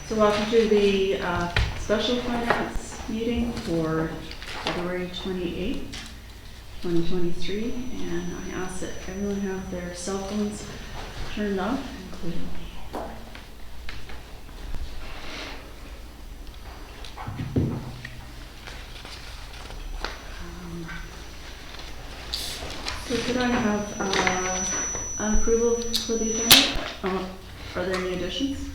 So welcome to the special finance meeting for February 28th, 2023. And I ask that everyone have their cell phones turned off, including me. So could I have an approval for the agenda? Are there any additions?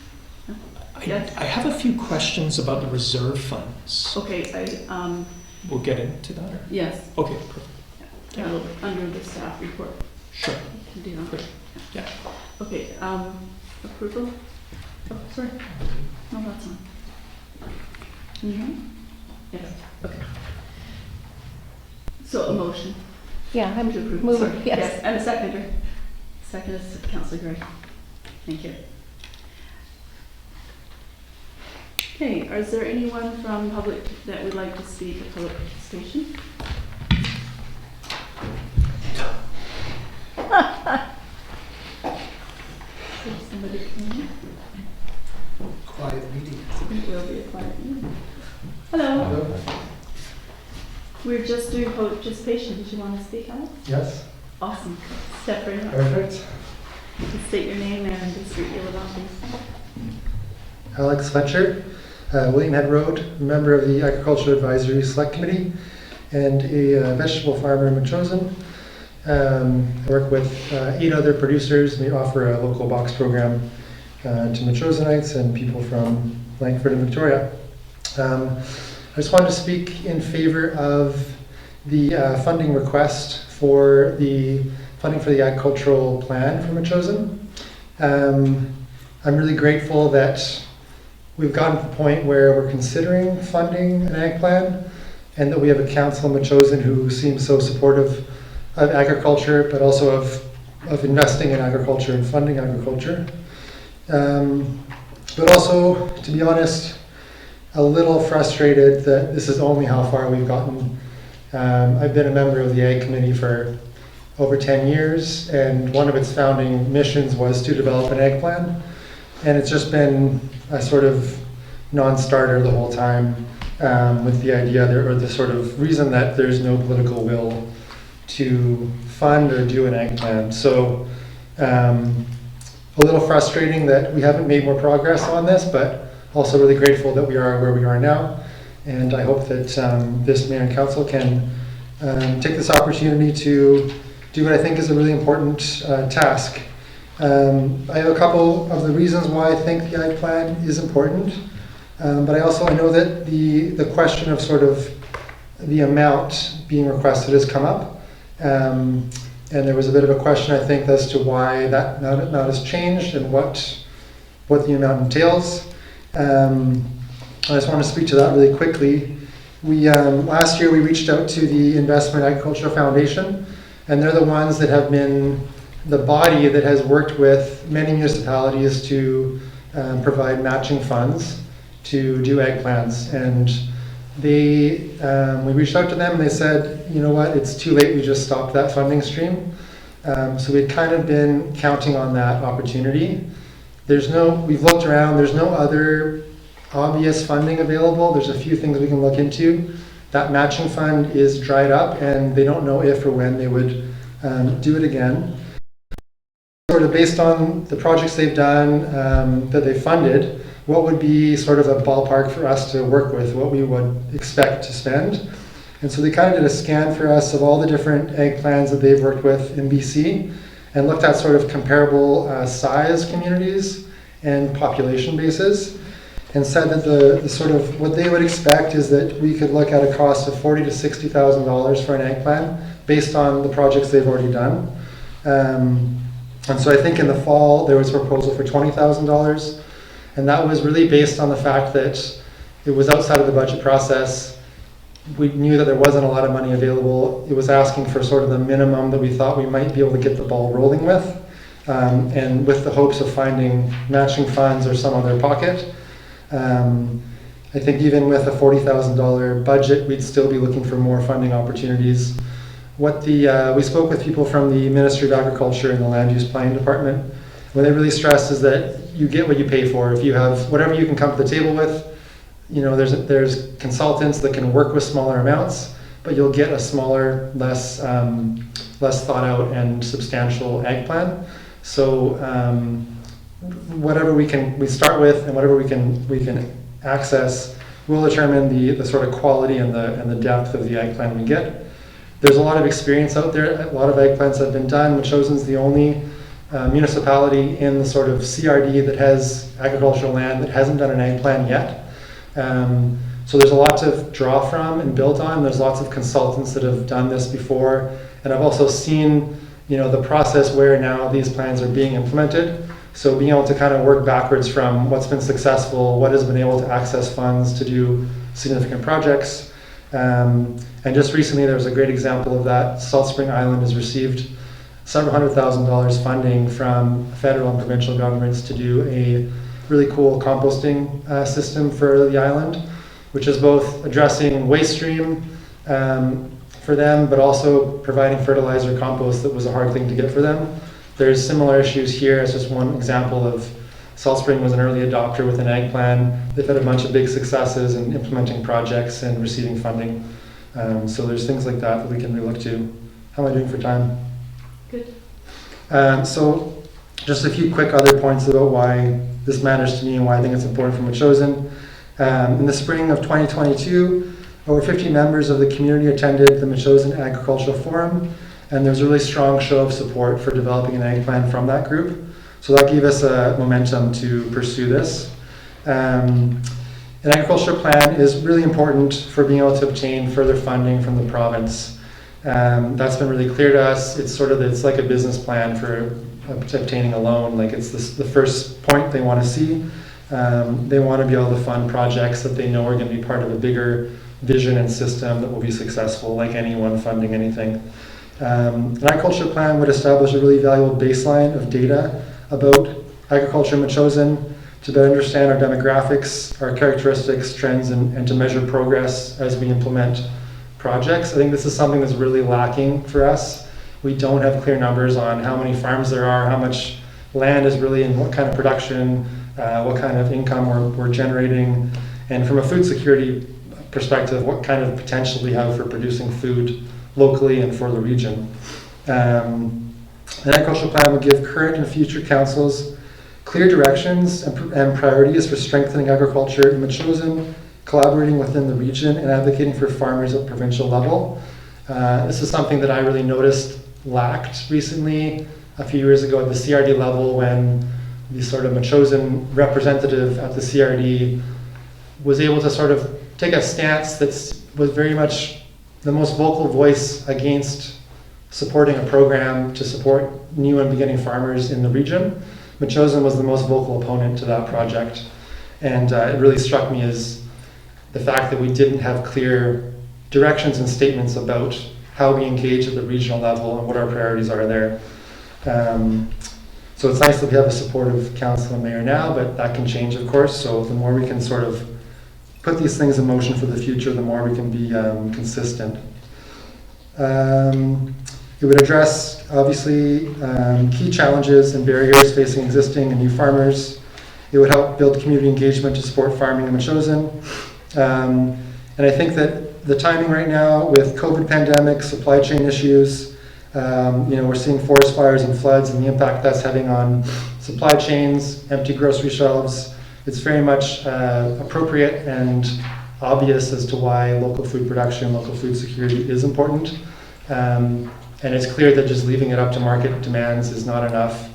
No? Yes? I have a few questions about the reserve funds. Okay, We'll get into that? Or? yes. Okay, perfect. Yeah, under the staff report. Sure. You can do that. Great. Yeah. Okay, approval? Oh, sorry. No, that's on. Can you hear me? Yes, okay. So a motion Yeah, I'm to approve. moving, Sorry. yes. And a seconder. Second is Councillor Gray. Thank you. Okay, is there anyone from public that would like to speak at public participation? Is somebody coming? Quiet meeting. It will be a quiet meeting. Hello. We're just doing public participation. Did you want to speak, Alex? Yes. Awesome. Step right up. Perfect. State your name and the street you live on, please. Alex Fletcher, William Head Road, member of the Agriculture Advisory Select Committee, and a vegetable farmer in Metchosin. I work with 8 other producers. We offer a local box program to Metchosinites and people from Langford and Victoria. I just wanted to speak in favor of the funding request for the funding for the agricultural plan for Metchosin. I'm really grateful that we've gotten to the point where we're considering funding an ag plan, and that we have a council in Metchosin who seems so supportive of agriculture, but also of investing in agriculture and funding agriculture. But also, to be honest, a little frustrated that this is only how far we've gotten. I've been a member of the Ag Committee for over 10 years, and one of its founding missions was to develop an ag plan. And it's just been a sort of non-starter the whole time, with the idea there, or the sort of reason that there's no political will to fund or do an ag plan. So a little frustrating that we haven't made more progress on this, but also really grateful that we are where we are now. And I hope that this mayor and council can take this opportunity to do what I think is a really important task. I have a couple of the reasons why I think the ag plan is important, but I know that the question of sort of the amount being requested has come up. And there was a bit of a question, I think, as to why that amount has changed and what the amount entails. I just want to speak to that really quickly. We last year we reached out to the Investment Agriculture Foundation, and they're the ones that have been the body that has worked with many municipalities to provide matching funds to do ag plans. And we reached out to them and they said, you know what, it's too late, we just stopped that funding stream. So we'd kind of been counting on that opportunity. We've looked around, there's no other obvious funding available. There's a few things we can look into. That matching fund is dried up and they don't know if or when they would do it again. Sort of based on the projects they've done, that they funded, what would be sort of a ballpark for us to work with, what we would expect to spend. And so they kind of did a scan for us of all the different ag plans that they've worked with in BC and looked at sort of comparable size communities and population bases, and said that the sort of what they would expect is that we could look at a cost of $40,000 to $60,000 for an ag plan based on the projects they've already done. And so I think in the fall there was a proposal for $20,000, and that was really based on the fact that it was outside of the budget process. We knew that there wasn't a lot of money available. It was asking for sort of the minimum that we thought we might be able to get the ball rolling with, and with the hopes of finding matching funds or some other pocket. I think even with a $40,000 budget, we'd still be looking for more funding opportunities. We spoke with people from the Ministry of Agriculture and the Land Use Planning Department. What they really stressed is that you get what you pay for. If you have whatever you can come to the table with, you know, there's consultants that can work with smaller amounts, but you'll get a smaller, less thought out and substantial ag plan. So whatever we start with and whatever we can access will determine the sort of quality and the depth of the ag plan we get. There's a lot of experience out there. A lot of ag plans have been done. Machosen's the only municipality in the sort of CRD that has agricultural land that hasn't done an ag plan yet. So there's a lot to draw from and build on. There's lots of consultants that have done this before. And I've also seen, you know, the process where now these plans are being implemented. So being able to kind of work backwards from what's been successful, what has been able to access funds to do significant projects. And just recently there was a great example of that. Salt Spring Island has received several $100,000 funding from federal and provincial governments to do a really cool composting system for the island, which is both addressing waste stream for them, but also providing fertilizer compost that was a hard thing to get for them. There's similar issues here. It's just one example of Salt Spring was an early adopter with an ag plan. They've had a bunch of big successes in implementing projects and receiving funding. So there's things like that we can really look to. How am I doing for time? Good. So just a few quick other points about why this matters to me and why I think it's important for Metchosin. In the spring of 2022, over 50 members of the community attended the Metchosin Agricultural Forum, and there's a really strong show of support for developing an ag plan from that group. So that gave us a momentum to pursue this. An agriculture plan is really important for being able to obtain further funding from the province. That's been really clear to us. It's like a business plan for obtaining a loan. Like it's the first point they want to see. They want to be able to fund projects that they know are going to be part of a bigger vision and system that will be successful, like anyone funding anything. An agriculture plan would establish a really valuable baseline of data about agriculture in Metchosin to better understand our demographics, our characteristics, trends, and to measure progress as we implement projects. I think this is something that's really lacking for us. We don't have clear numbers on how many farms there are, how much land is really in what kind of production, what kind of income we're generating, and from a food security perspective, what kind of potential we have for producing food locally and for the region. An agricultural plan would give current and future councils clear directions and priorities for strengthening agriculture in Metchosin, collaborating within the region, and advocating for farmers at provincial level. This is something that I really noticed lacked recently a few years ago at the CRD level, when the sort of Metchosin representative at the CRD was able to sort of take a stance that was very much the most vocal voice against supporting a program to support new and beginning farmers in the region. Metchosin was the most vocal opponent to that project. And it really struck me as the fact that we didn't have clear directions and statements about how we engage at the regional level and what our priorities are there. So it's nice that we have a supportive council and mayor now, but that can change, of course. So the more we can sort of put these things in motion for the future, the more we can be consistent. It would address, obviously, key challenges and barriers facing existing and new farmers. It would help build community engagement to support farming in Metchosin. And I think that the timing right now with COVID pandemic, supply chain issues, we're seeing forest fires and floods and the impact that's having on supply chains, empty grocery shelves. It's very much appropriate and obvious as to why local food production, local food security is important. And it's clear that just leaving it up to market demands is not enough.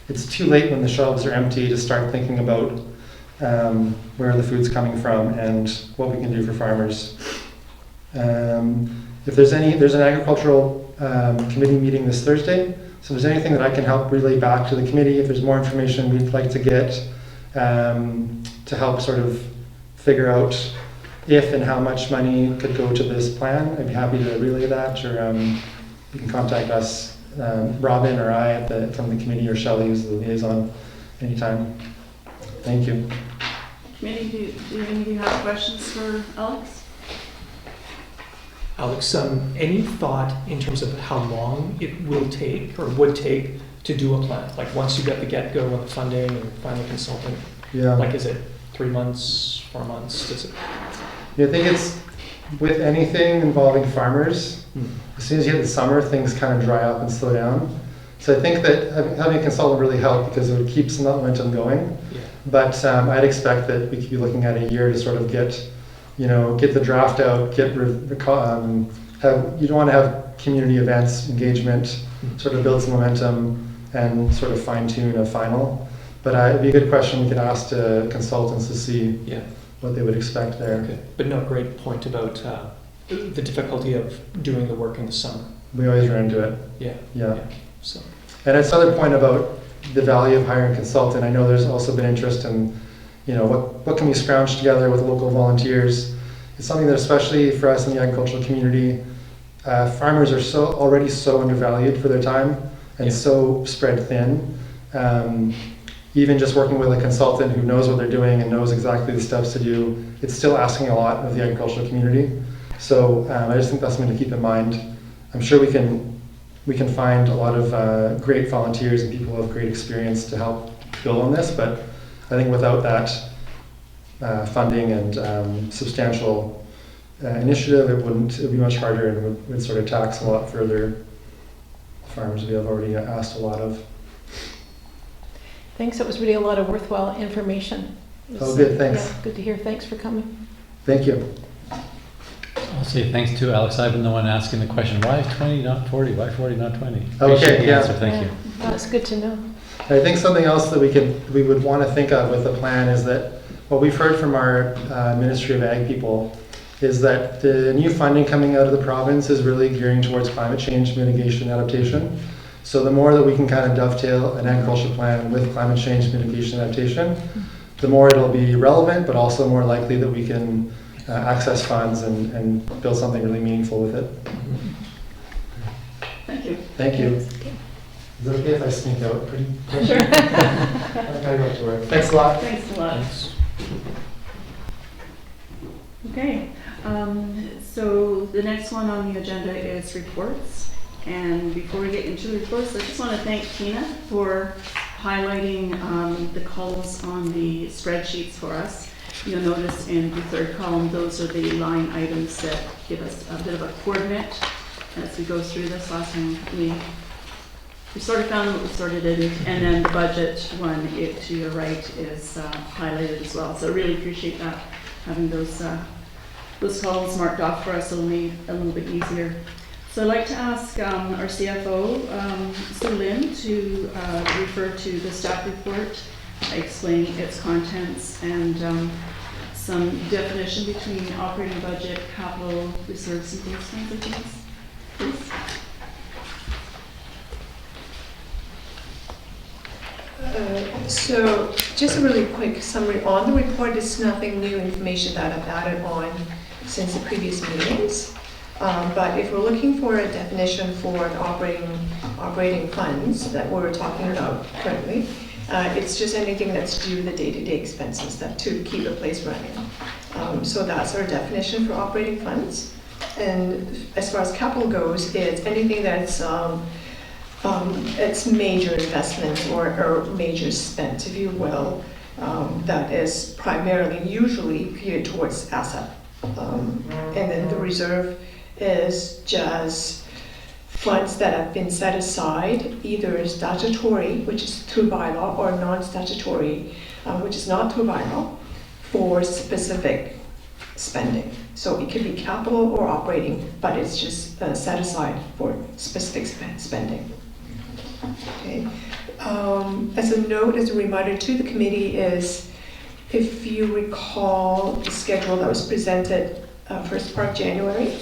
It's too late when the shelves are empty to start thinking about where the food's coming from and what we can do for farmers. If there's an agricultural committee meeting this Thursday, so if there's anything that I can help relay back to the committee, if there's more information we'd like to get to help sort of figure out if and how much money could go to this plan, I'd be happy to relay that, or you can contact us, Robin or I from the committee, or Shelley, who's the liaison, anytime. Thank you. Committee, do any of you have questions for Alex? Alex, any thought in terms of how long it will take or would take to do a plan? Like, once you get the get-go and the funding and find a consultant, Yeah. like, is it 3 months, 4 months? Does it? Yeah, I think it's with anything involving farmers, as soon as you hit the summer, things kind of dry up and slow down. So I think that having a consultant really helped because it would keep some momentum going. Yeah. But I'd expect that we could be looking at a year to sort of get the draft out, you don't want to have community events, engagement, sort of build some momentum and sort of fine tune a final. But it'd be a good question we could ask to consultants to see what they would expect there. Okay. But no, great point about the difficulty of doing the work in the summer. We always run into it. Yeah. So. And it's another point about the value of hiring a consultant. I know there's also been interest in, what can we scrounge together with local volunteers. It's something that, especially for us in the agricultural community, farmers are already so undervalued for their time and so spread thin. Even just working with a consultant who knows what they're doing and knows exactly the steps to do, it's still asking a lot of the agricultural community. So I just think that's something to keep in mind. I'm sure we can find a lot of great volunteers and people who have great experience to help build on this, but I think without that funding and substantial initiative, it would be much harder and would sort of tax a lot further farms we have already asked a lot of. Thanks, it was really a lot of worthwhile information. Oh, good, thanks. Yeah, good to hear, thanks for coming. Thank you. I'll say thanks to Alex. I've been the one asking the question, why 20, not 40? Why 40, not 20? Appreciate the answer, thank you. That's good to know. I think something else that we would want to think of with the plan is that what we've heard from our Ministry of Ag people is that the new funding coming out of the province is really gearing towards climate change mitigation and adaptation. So the more that we can kind of dovetail an agriculture plan with climate change mitigation and adaptation, the more it'll be relevant, but also more likely that we can access funds and build something really meaningful with it. Thank you. Thank you. Is it okay if I sneak out pretty quick? Sure. I gotta go to work. Thanks a lot. Thanks a lot. Thanks. Okay, so the next one on the agenda is reports. And before we get into the reports, I just want to thank Tina for highlighting the columns on the spreadsheets for us. You'll notice in the third column, those are the line items that give us a bit of a coordinate as we go through this. Last time we sort of found what we sorted it in, and then the budget one, to your right, is highlighted as well. So I really appreciate that, having those columns marked off for us. It'll make it a little bit easier. So I'd like to ask our CFO, Sue Lynn, to refer to the staff report, explaining its contents and some definition between operating budget, capital reserves, and those kinds of things. Please. So just a really quick summary on the report. It's nothing new information that I've added on since the previous meetings. But if we're looking for a definition for the operating funds that we're talking about currently, it's just anything that's due the day-to-day expenses that to keep the place running. So that's our definition for operating funds. And as far as capital goes, it's anything that's it's major investment or major spent, if you will, that is primarily usually geared towards asset. And then the reserve is just funds that have been set aside, either statutory, which is through bylaw, or non-statutory, which is not through bylaw, for specific spending. So it could be capital or operating, but it's just set aside for specific spending. Okay. As a note, as a reminder to the committee is, if you recall the schedule that was presented first part of January,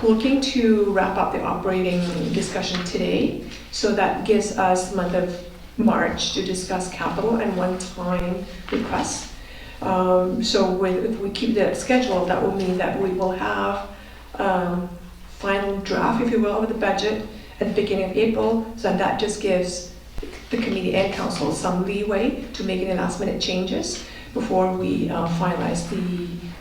looking to wrap up the operating discussion today. So that gives us the month of March to discuss capital and one-time requests. So if we keep the schedule, that will mean that we will have final draft, if you will, of the budget at the beginning of April. So that just gives the committee and council some leeway to make any last-minute changes before we finalize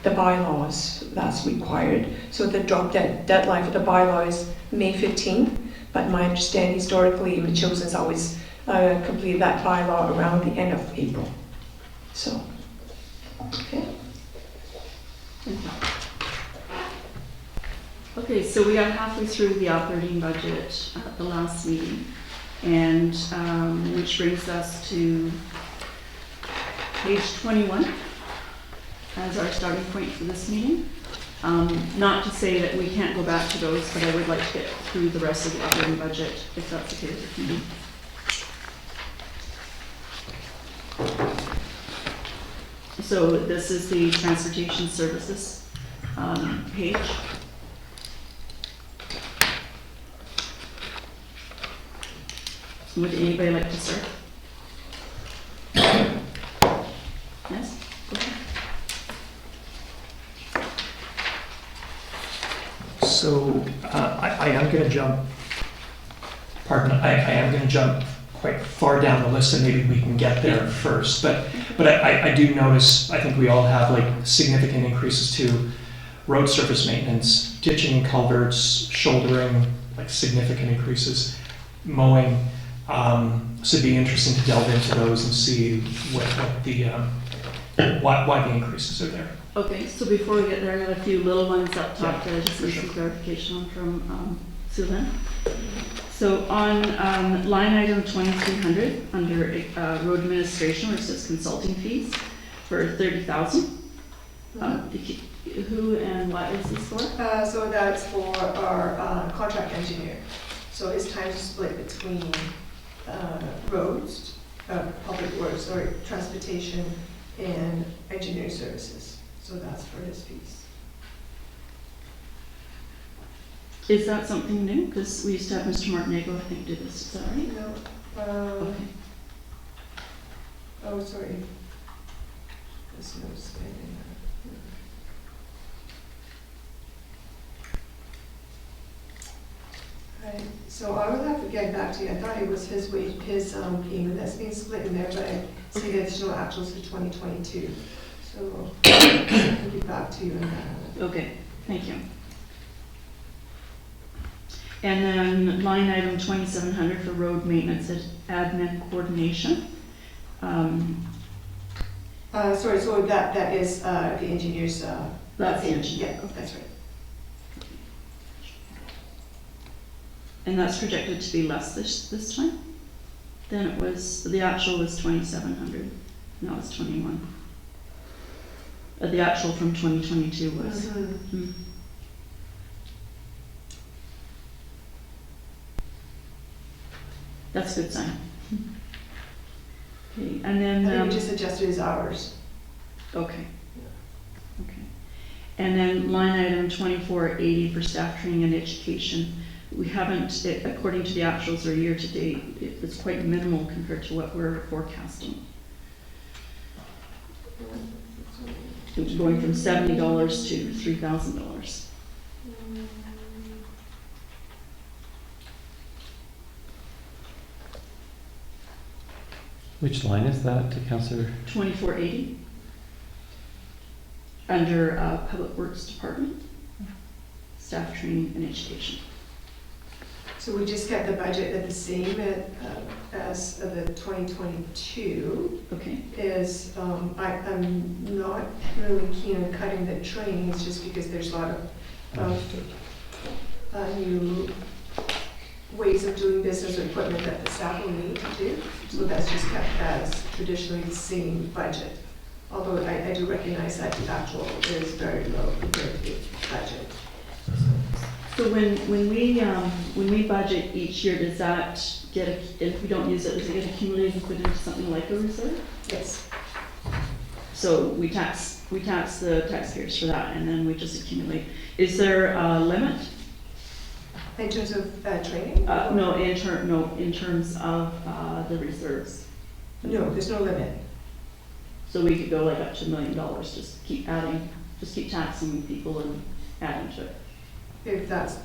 the bylaws that's required. So the drop deadline for the bylaw is May 15th, but my understanding historically, Chosen's always complete that bylaw around the end of April. So, okay. Okay, so we are halfway through the operating budget at the last meeting, and which brings us to page 21 as our starting point for this meeting. Not to say that we can't go back to those, but I would like to get through the rest of the operating budget, if that's okay with you. So this is the transportation services page. Would anybody like to start? Yes? Go ahead. So I am going to jump, I am going to jump quite far down the list, and maybe we can get there first. But I do notice, I think we all have like significant increases to road surface maintenance, ditching, culverts, shouldering, like significant increases, mowing. So it'd be interesting to delve into those and see what the why the increases are there. Okay, so before we get there, I got a few little ones up top that I just need some clarification on from Sylvan. So on line item 2300, under road administration, where it says consulting fees for 30,000. Who and what is this for? So that's for our contract engineer. So his time is split between roads, public works, or transportation, and engineering services. So that's for his fees. Is that something new? Because we used to have Mr. Martinego, I think, do this. Is that right? No. Okay. Oh, sorry. There's no spending. Right. So I will have to get back to you. I thought it was his wage, his payment that's being split in there, but I see that there's no actuals for 2022. So I'll get back to you on that. Okay, thank you. And then line item 2700 for road maintenance and admin coordination. Sorry, so that is the engineer's. That's the engineer. Yeah, that's right. And that's projected to be less this time than it was, the actual was 2,700, now it's 21. The actual from 2022 was. Mm-hmm. That's a good sign. Okay, and then. I think we just adjusted his hours. Okay. Okay. And then line item 2480 for staff training and education. We haven't, according to the actuals or year to date, it's quite minimal compared to what we're forecasting. It was going from $70 to $3,000. Which line is that, Councillor? 2480 under Public Works Department, staff training and education. So we just kept the budget at the same as the 2022. Okay. Is I'm not really keen on cutting the training. It's just because there's a lot of new ways of doing business or equipment that the staff will need to do. So that's just kept as traditionally the same budget. Although I do recognize that the actual is very low compared to the budget. So when we budget each year, does that get, if we don't use it, does it get accumulated and put into something like a reserve? Yes. So we tax the taxpayers for that, and then we just accumulate. Is there a limit? In terms of training? No, in terms of the reserves. No, there's no limit. So we could go like up to $1 million, just keep adding, just keep taxing people and adding to it. If that's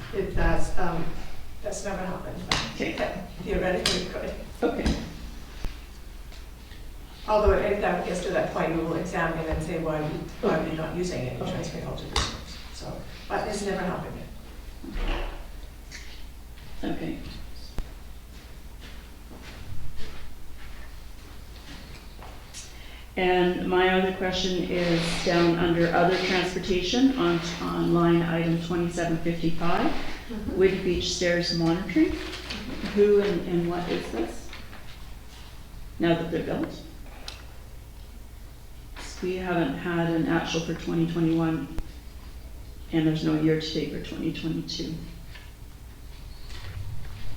never happened. Okay. Theoretically it could. Okay. Although if that gets to that point, we will examine and say why we're not using it and transferring all to reserves. So, but it's never happened yet. Okay. And my other question is down under other transportation on line item 2755, Wood Beach Stairs monitoring. Who and what is this? Now that they're built? We haven't had an actual for 2021, and there's no year-to-date for 2022.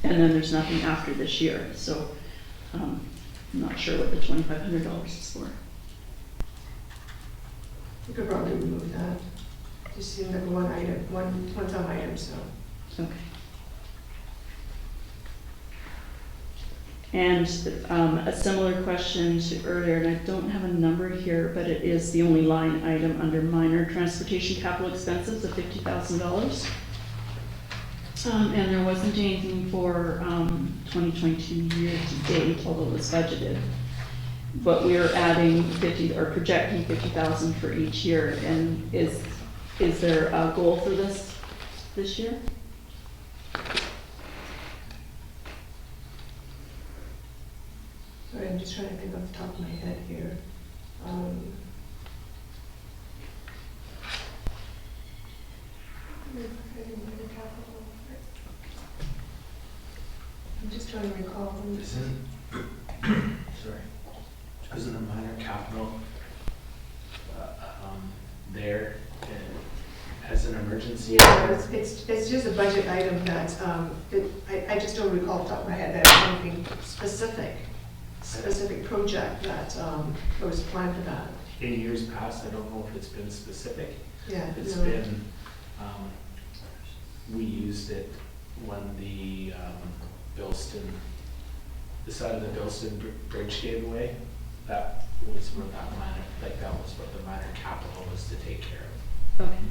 And then there's nothing after this year, so I'm not sure what the $2,500 is for. You could probably remove that. Just seemed like one item, one-time item, so. Okay. And a similar question to earlier, and I don't have a number here, but it is the only line item under minor transportation capital expenses of $50,000. And there wasn't anything for 2022 year to date, although it was budgeted. But we are adding 50 or projecting 50,000 for each year. And is there a goal for this year? Sorry, I'm just trying to think off the top of my head here. I'm just trying to recall. Isn't the minor capital there as an emergency? Yeah, it's just a budget item that, I just don't recall off the top of my head that anything specific project that was planned for that. In years past, I don't know if it's been specific. Yeah. It's no. been, we used it when the side of the Bilston Bridge gave away. That was where that that was what the minor capital was to take care of. Okay.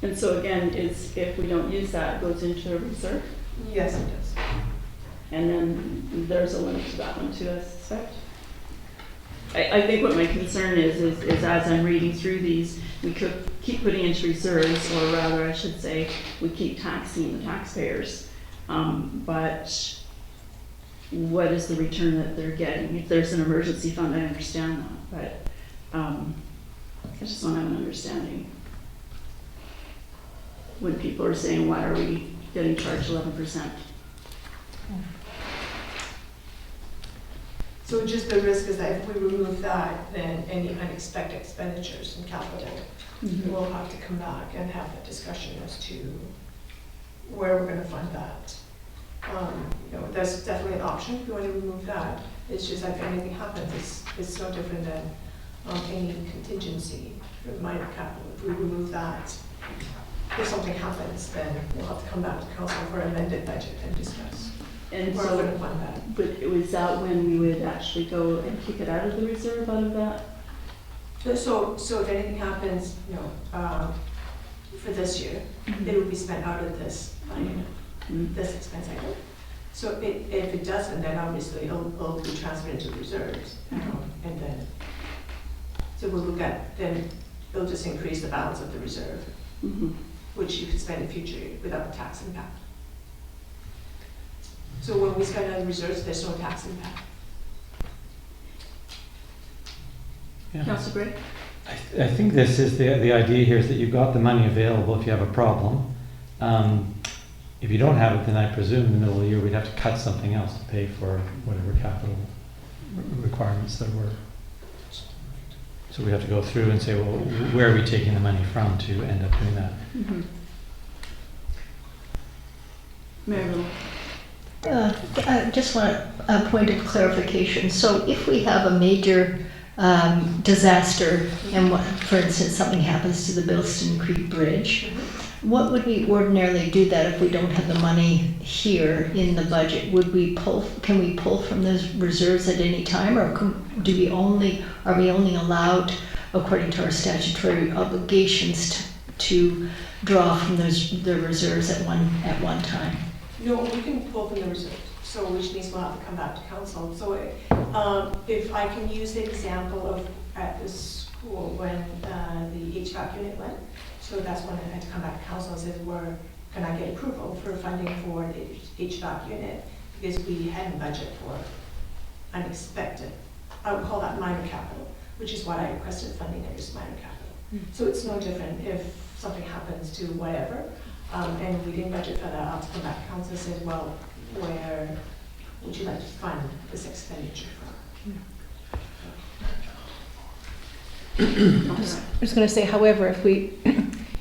And so again, if we don't use that, it goes into a reserve? Yes, it does. And then there's a limit to that one too, I suspect. I think what my concern is as I'm reading through these, we could keep putting into reserves, or rather I should say, we keep taxing the taxpayers. But what is the return that they're getting? If there's an emergency fund, I understand that, but I just want to have an understanding. When people are saying, why are we getting charged 11%? So just the risk is that if we remove that, then any unexpected expenditures in capital, we'll have to come back and have that discussion as to where we're going to fund that. That's definitely an option if you want to remove that. It's just like if anything happens, it's no different than any contingency for minor capital. If we remove that, if something happens, then we'll have to come back to council for an amended budget and discuss. And where so, we're going to fund that. but was that when we would actually go and kick it out of the reserve out of that? So if anything happens, for this year, it will be spent out of this line, this expense item. So if it doesn't, then obviously it'll be transferred into reserves, and then, so we'll look at, then it'll just increase the balance of the reserve, which you could spend in future without tax impact. So when we spend on reserves, there's no tax impact. Yeah. Councilor Gray? I think this is the idea here is that you've got the money available if you have a problem. If you don't have it, then I presume in the middle of the year we'd have to cut something else to pay for whatever capital requirements there were. So we have to go through and say, well, where are we taking the money from to end up doing that? Mary Lou? I just want a point of clarification. So if we have a major disaster and for instance, something happens to the Bilston Creek Bridge, what would we ordinarily do that if we don't have the money here in the budget? Can we pull from those reserves at any time, or are we only allowed, according to our statutory obligations, to draw from the reserves at one time? No, we can pull from the reserves, so which means we'll have to come back to council. So if I can use the example of at the school when the HVAC unit went, so that's when I had to come back to council and say, can I get approval for funding for the HVAC unit? Because we hadn't budgeted for unexpected I would call that minor capital, which is why I requested funding under minor capital. So it's no different if something happens to whatever, and we didn't budget for that, I'll come back to council and say, well, where would you like to fund this expenditure from? I was going to say, however, if we,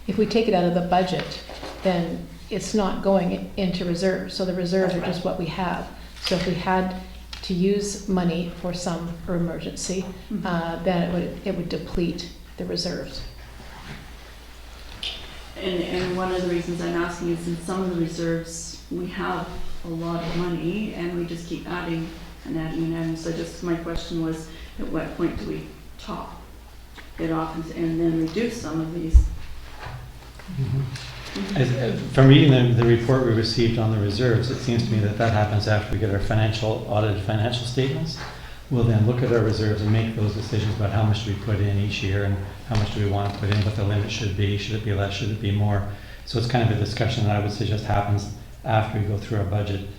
if we take it out of the budget, then it's not going into reserves. So the reserves are just what we have. So if we had to use money for some emergency, then it would deplete the reserves. And one of the reasons I'm asking is in some of the reserves, we have a lot of money and we just keep adding and adding and adding. So just my question was, at what point do we top it off and then reduce some of these? From reading the report we received on the reserves, it seems to me that that happens after we get our audited financial statements. We'll then look at our reserves and make those decisions about how much do we put in each year and how much do we want to put in, what the limit should be less, should it be more. So it's kind of a discussion that I would suggest happens after we go through our budget.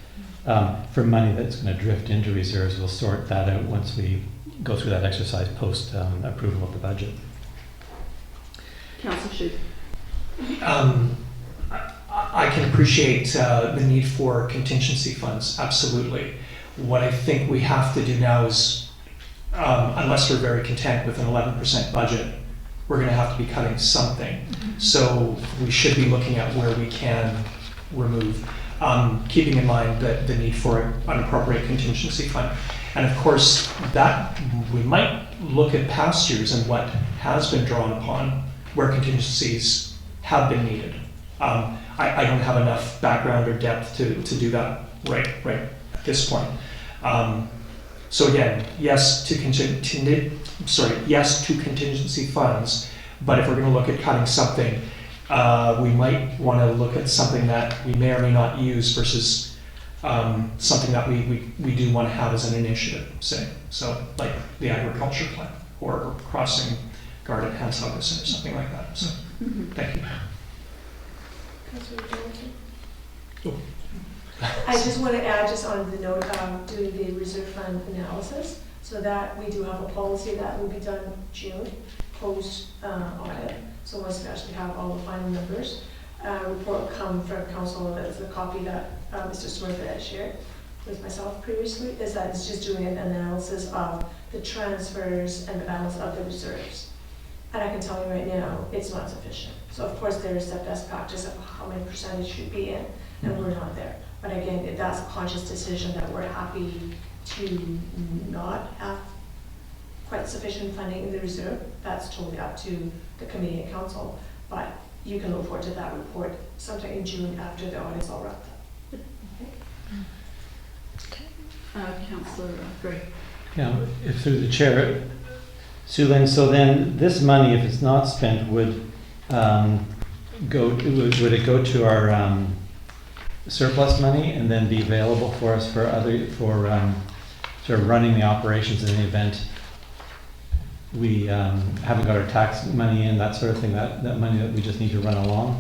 For money that's going to drift into reserves, we'll sort that out once we go through that exercise post approval of the budget. Council should. I can appreciate the need for contingency funds, absolutely. What I think we have to do now is, unless we're very content with an 11% budget, we're going to have to be cutting something. So we should be looking at where we can remove, keeping in mind that the need for an appropriate contingency fund. And of course, that we might look at past years and what has been drawn upon where contingencies have been needed. I don't have enough background or depth to do that right at this point. So again, yes to contingency funds, but if we're going to look at cutting something, we might want to look at something that we may or may not use versus something that we do want to have as an initiative, say. So like the agriculture plan or crossing guard at Hansaugus or something like that. So thank you. I just want to add, just on the note of doing the reserve fund analysis, so that we do have a policy that will be done June, post audit. So once we actually have all the final numbers, report will come from council. That's a copy that Mr. Smith had shared with myself previously, is that it's just doing an analysis of the transfers and the balance of the reserves. And I can tell you right now, it's not sufficient. So of course there is that best practice of how many percentage should be in, and we're not there. But again, if that's a conscious decision that we're happy to not have quite sufficient funding in the reserve, that's totally up to the committee and council. But you can look forward to that report sometime in June after the audit's all wrapped up. Councillor Gray. Yeah, if through the chair, Sue Lynn, so then this money, if it's not spent, would it go to our surplus money and then be available for us for sort of running the operations in the event we haven't got our tax money in, that sort of thing, that money that we just need to run along,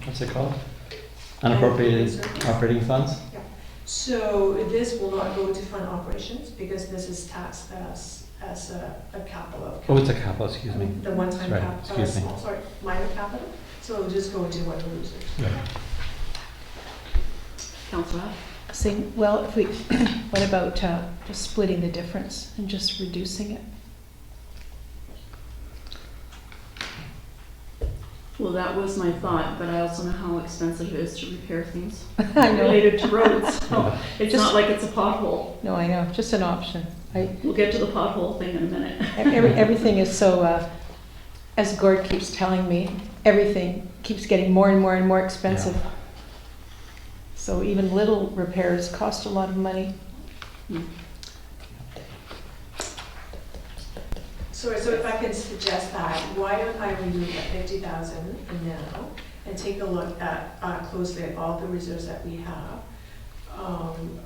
what's it called? Unappropriated operating funds? Yeah. So this will not go to fund operations because this is taxed as a capital. Oh, it's a capital, excuse me. The one-time Right, capital, excuse me. minor capital. So it'll just go into what we lose. Right. Councillor. Saying, well, if we, what about just splitting the difference and just reducing it? Well, that was my thought, but I also know how expensive it is to repair things I know. related to roads. So it's Just- not like it's a pothole. No, I know, just an option. We'll get to the pothole thing in a minute. Everything is so, as Gord keeps telling me, everything keeps getting more and more and more expensive. So even little repairs cost a lot of money. So if I can suggest that, why don't I remove that 50,000 now and take a look at closely at all the reserves that we have,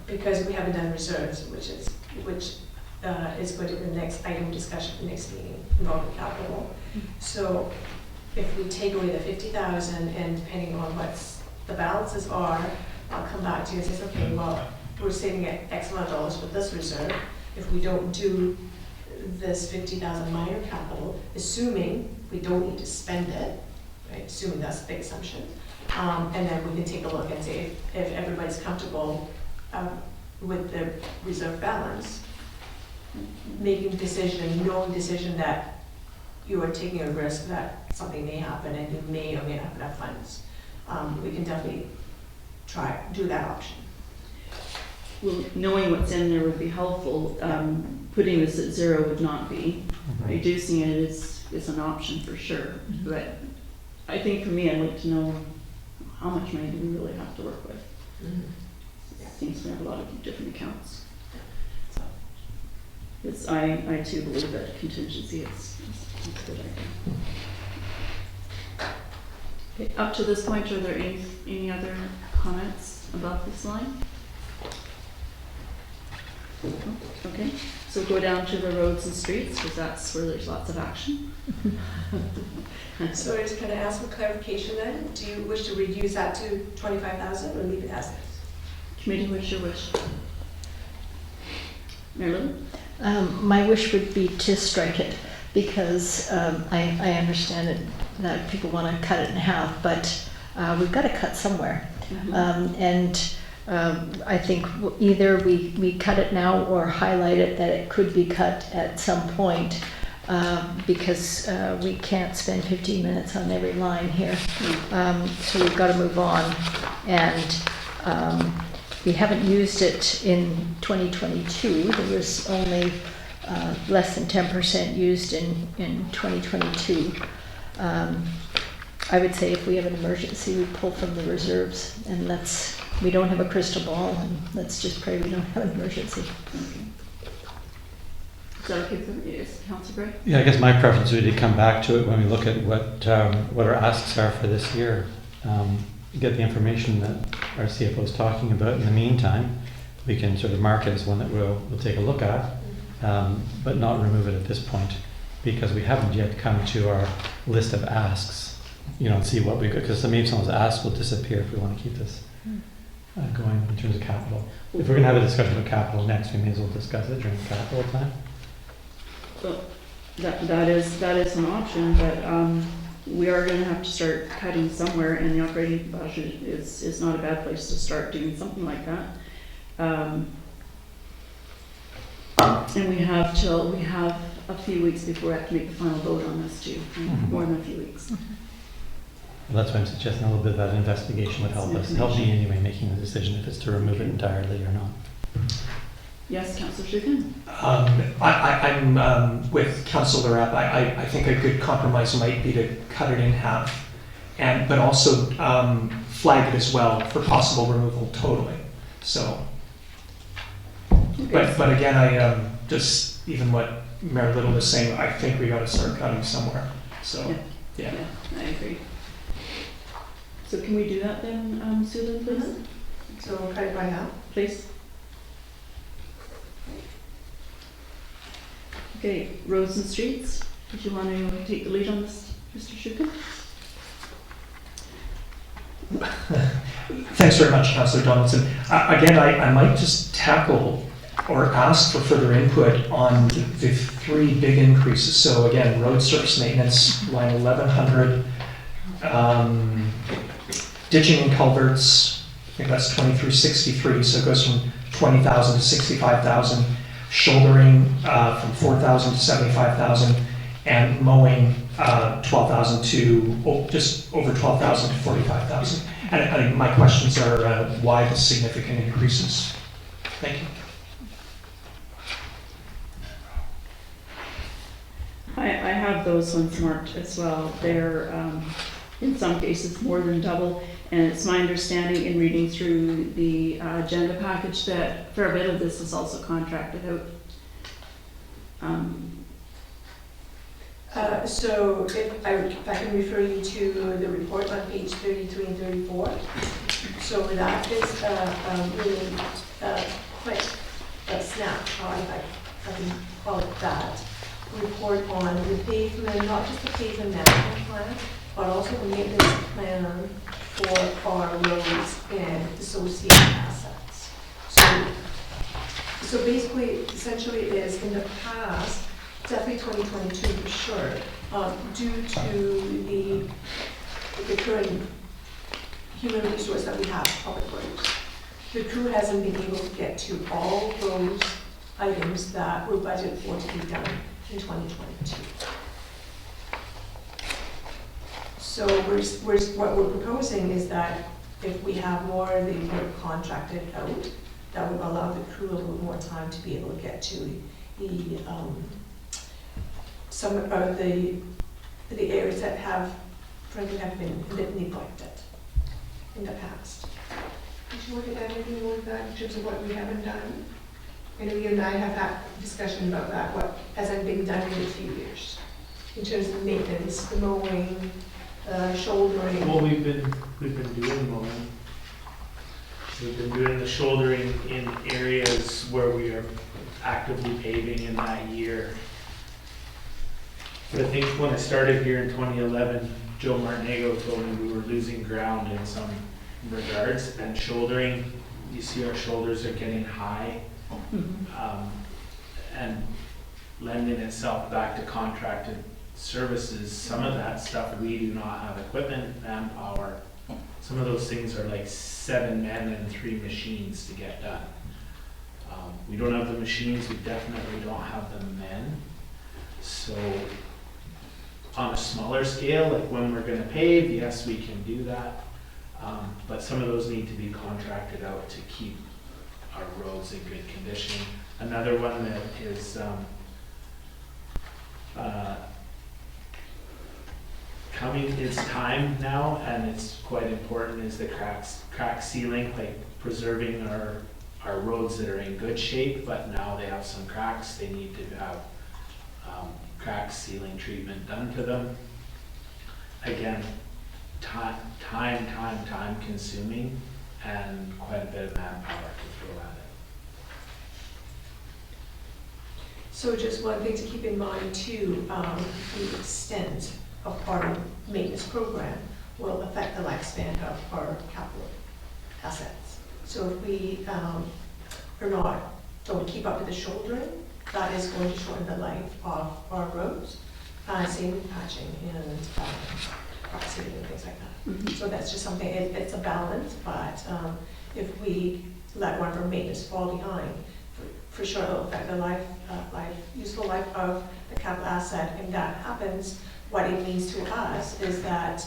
because we haven't done reserves, which is going to be the next item of discussion for the next meeting involving capital. So if we take away the 50,000 and depending on what the balances are, I'll come back to you and say, okay, well, we're saving X amount of dollars with this reserve. If we don't do this 50,000 minor capital, assuming we don't need to spend it, right, assuming that's a big assumption, and then we can take a look and see if everybody's comfortable with the reserve balance, making decision, knowing decision that you are taking a risk that something may happen and you may or may not have enough funds. We can definitely do that option. Well, knowing what's in there would be helpful. Putting this at 0 would not be. Reducing it is an option for sure. But I think for me, I'd like to know how much money do we really have to work with. It seems we have a lot of different accounts. So I too believe that contingency is a good idea. Okay, up to this point, are there any other comments about this line? Okay, so go down to the roads and streets, because that's where there's lots of action. So I just kind of ask for clarification then. Do you wish to reduce that to 25,000 or leave it as is? Committee, what's your wish? Marilyn? My wish would be to strike it, because I understand that people want to cut it in half, but we've got to cut somewhere. And I think either we cut it now or highlight it that it could be cut at some point, because we can't spend 15 minutes on every line here. So we've got to move on. And we haven't used it in 2022. There was only less than 10% used in 2022. I would say if we have an emergency, we pull from the reserves, and we don't have a crystal ball, and let's just pray we don't have an emergency. Is that okay for you, Councillor Gray? Yeah, I guess my preference would be to come back to it when we look at what our asks are for this year. Get the information that our CFO is talking about. In the meantime, we can sort of mark it as one that we'll take a look at, but not remove it at this point, because we haven't yet come to our list of asks, and see what we got, because maybe some of those asks will disappear if we want to keep this going in terms of capital. If we're going to have a discussion about capital next, we may as well discuss it during the capital time. Well, that is an option, but we are going to have to start cutting somewhere, and the operating budget is not a bad place to start doing something like that. And we have a few weeks before we have to make the final vote on this too, more than a few weeks. Well, that's why I'm suggesting a little bit of that investigation would help me anyway, making the decision if it's to remove it entirely or not. Yes, Councillor Shukin? I'm with Councillor Rapp. I think a good compromise might be to cut it in half, but also flag it as well for possible removal totally. So, Okay. but again, I just even what Mayor Little was saying, I think we got to start cutting somewhere. So, yeah. I agree. So can we do that then, Susan, please? So we'll cut it right now. Please. Okay, roads and streets. Did you want to take the lead on this, Mr. Shukin? Thanks very much, Councillor Donaldson. Again, I might just tackle or ask for further input on the three big increases. So again, road surface maintenance, line 1100, ditching and culverts, I think that's 2363, so it goes from 20,000 to 65,000. Shouldering from 4,000 to 75,000, and mowing 12,000 to just over 12,000 to 45,000. And my questions are why the significant increases? Thank you. I have those ones marked as well. They're in some cases more than double, and it's my understanding in reading through the agenda package that a fair bit of this is also contracted out. So if I can refer you to the report on page 33 and 34. So that is really quite a snapshot, if I can call it that, report on the pavement, not just the pavement management plan, but also the maintenance plan for our roads and associated assets. So So basically, essentially it is in the past, definitely 2022 for sure, due to the current human resource that we have, public works. The crew hasn't been able to get to all those items that were budgeted for to be done in 2022. So what we're proposing is that if we have more of the work contracted out, that would allow the crew a little more time to be able to get to the, some of the areas that have, frankly, have been a bit neglected in the past. Did you want to add anything more to that in terms of what we haven't done? I know you and I have had discussion about that, what hasn't been done in a few years, in terms of maintenance, the mowing, shouldering. Well, we've been doing mowing. We've been doing the shouldering in areas where we are actively paving in that year. But I think when I started here in 2011, Joe Martinego told me we were losing ground in some regards, and shouldering, you see our shoulders are getting high, and lending itself back to contracted services. Some of that stuff we do not have equipment, manpower. Some of those things are like 7 men and 3 machines to get done. We don't have the machines, we definitely don't have the men. So on a smaller scale, like when we're gonna pave, yes, we can do that. But some of those need to be contracted out to keep our roads in good condition. Another one that is coming, it's time now, and it's quite important, is the crack sealing, like preserving our roads that are in good shape, but now they have some cracks. They need to have crack sealing treatment done to them. Again, time consuming, and quite a bit of manpower to throw at it. So just one thing to keep in mind too, the extent of our maintenance program will affect the lifespan of our capital assets. So if we don't keep up with the shouldering, that is going to shorten the life of our roads, same with patching and crack sealing and things like that. So that's just something, it's a balance, but if we let one of our maintenance fall behind, for sure it'll affect the useful life of the capital asset. And that happens, what it means to us is that,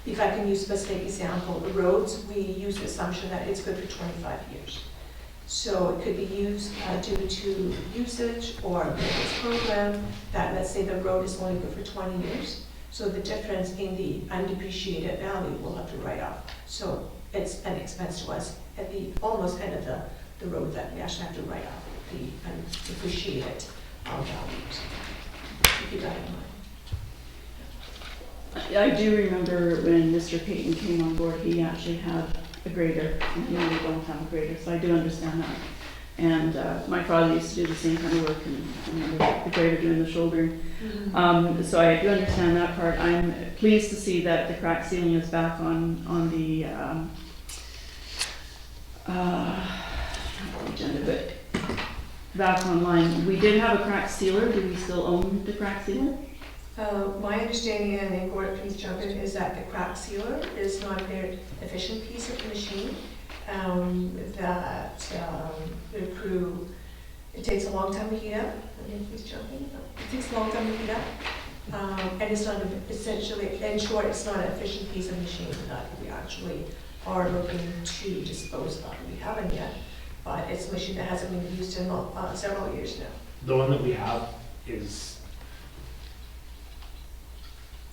if I can use a specific example, the roads, we use the assumption that it's good for 25 years. So it could be used due to usage or maintenance program, that let's say the road is only good for 20 years. So the difference in the undepreciated value we'll have to write off. So it's an expense to us at the almost end of the road that we actually have to write off the undepreciated values. Keep that in mind. I do remember when Mr. Payton came on board, he actually had a grader, and we don't have a grader, so I do understand that. And my father used to do the same kind of work, and I remember the grader doing the shouldering. So I do understand that part. I'm pleased to see that the crack sealing is back on the agenda, but back online. We did have a crack sealer. Do we still own the crack sealer? My understanding, and Gordon, please jump in, is that the crack sealer is not a very efficient piece of the machine. That the crew, it takes a long time to heat up. Please jump in. It takes a long time to heat up. And it's not essentially, in short, it's not an efficient piece of machine that we actually are looking to dispose of. We haven't yet, but it's a machine that hasn't been used in several years now. The one that we have is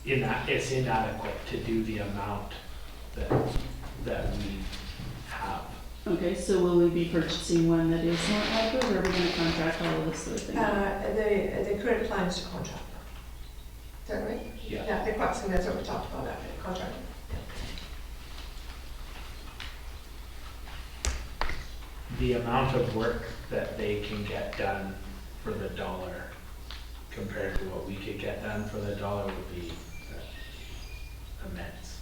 it's inadequate to do the amount that we have. Okay, so will we be purchasing one that is more adequate, or are we going to contract all of this sort of thing? The current plan is to contract. Is that right? Yeah. Yeah, the crack sealing, that's what we talked about, that contract. The amount of work that they can get done for the dollar compared to what we could get done for the dollar would be immense.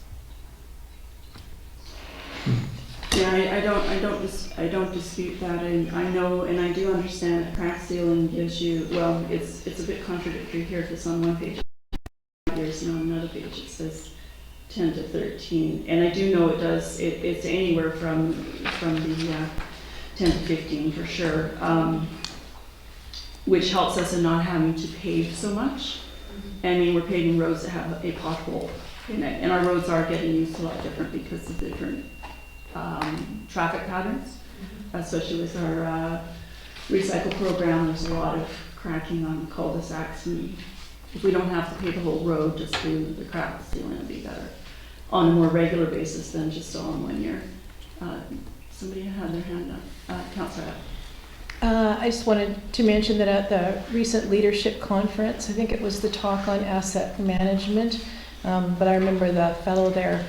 Yeah, I don't just, I don't dispute that, and I know, and I do understand that crack sealing gives you, well, it's a bit contradictory here, because on one page, years, and on another page it says 10 to 13, and I do know it does, it's anywhere from the 10 to 15 for sure, which helps us in not having to pave so much. I mean, we're paving roads that have a pothole in it, and our roads are getting used a lot different because of different traffic patterns, especially with our recycle program. There's a lot of cracking on the cul-de-sacs, and if we don't have to pave the whole road, just do the crack sealing would be better on a more regular basis than just on 1 year. Somebody had their hand up. Councillor. I just wanted to mention that at the recent leadership conference, I think it was the talk on asset management, but I remember the fellow there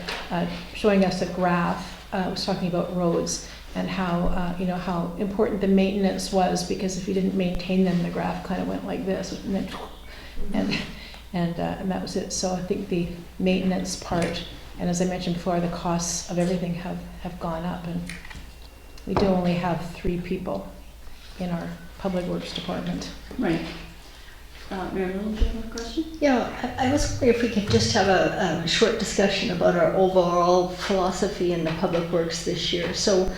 showing us a graph, was talking about roads and how, you know, how important the maintenance was, because if you didn't maintain them, the graph kind of went like this, and then, and that was it. So I think the maintenance part, and as I mentioned before, the costs of everything have gone up, and we do only have 3 people in our public works department. Right. Mary Lou, do you have a question? Yeah, I was wondering if we could just have a short discussion about our overall philosophy in the public works this year. So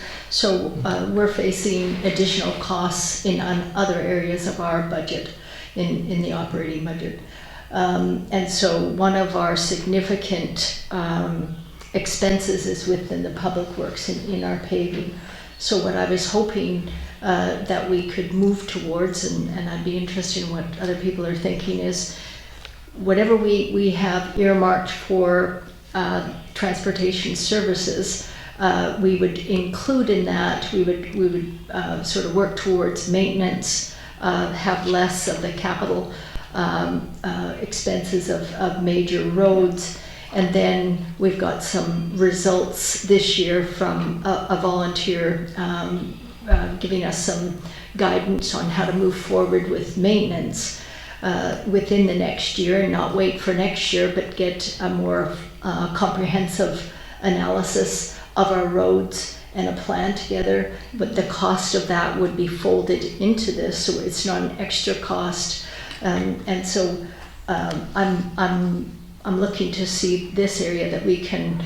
we're facing additional costs in other areas of our budget, in the operating budget. And so one of our significant expenses is within the public works in our paving. So what I was hoping that we could move towards, and I'd be interested in what other people are thinking, is whatever we have earmarked for transportation services, we would include in that, we would sort of work towards maintenance, have less of the capital expenses of major roads. And then we've got some results this year from a volunteer giving us some guidance on how to move forward with maintenance within the next year, and not wait for next year, but get a more comprehensive analysis of our roads and a plan together. But the cost of that would be folded into this, so it's not an extra cost. And so I'm looking to see this area that we can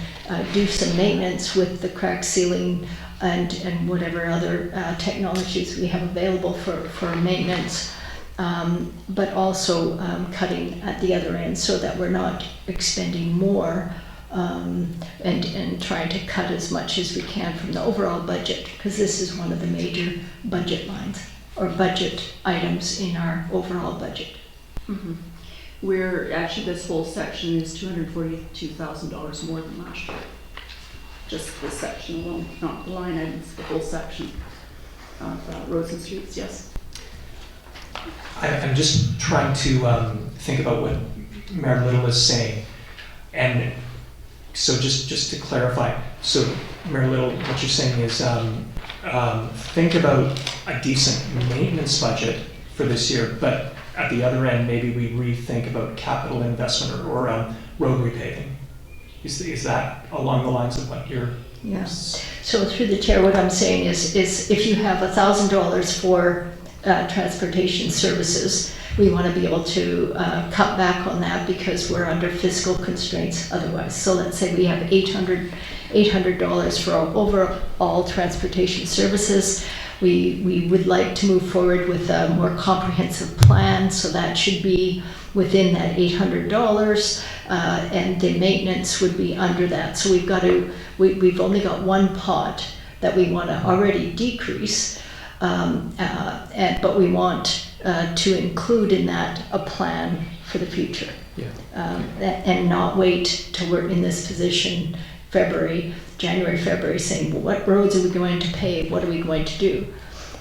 do some maintenance with the crack sealing and whatever other technologies we have available for maintenance, but also cutting at the other end so that we're not expending more, and trying to cut as much as we can from the overall budget, because this is one of the major budget lines or budget items in our overall budget. Mm-hmm. We're actually, this whole section is $242,000 more than last year. Just this section alone, not the line items, the whole section of roads and streets. Yes. I'm just trying to think about what Mayor Little is saying, and so just to clarify. So Mayor Little, what you're saying is think about a decent maintenance budget for this year, but at the other end, maybe we rethink about capital investment or road repaving. Is that along the lines of what you're... Yes. So through the chair, what I'm saying is if you have $1,000 for transportation services, we want to be able to cut back on that because we're under fiscal constraints otherwise. So let's say we have $800 for our overall transportation services. We would like to move forward with a more comprehensive plan, so that should be within that $800, and the maintenance would be under that. So we've only got one pot that we want to already decrease, but we want to include in that a plan for the future. Yeah. And not wait till we're in this position January, February, saying, well, what roads are we going to pave? What are we going to do?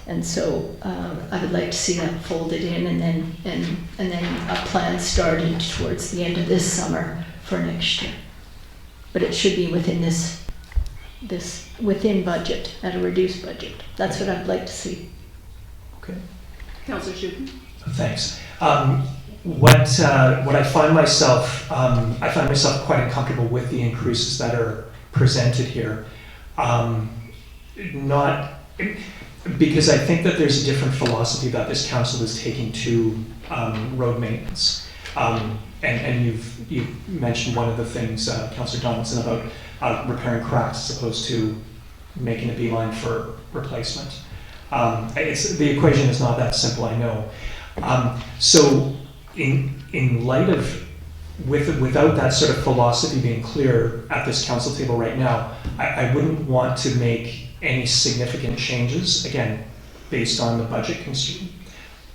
And so I would like to see that folded in, and then a plan started towards the end of this summer for next year. But it should be within this within budget, at a reduced budget. That's what I'd like to see. Okay. Councillor Schuppen. Thanks. What I find myself quite uncomfortable with the increases that are presented here. Not Because I think that there's a different philosophy that this council is taking to road maintenance. And you've mentioned one of the things, Councillor Donaldson, about repairing cracks as opposed to making a beeline for replacement. The equation is not that simple, I know. So in light of, without that sort of philosophy being clear at this council table right now, I wouldn't want to make any significant changes, again, based on the budget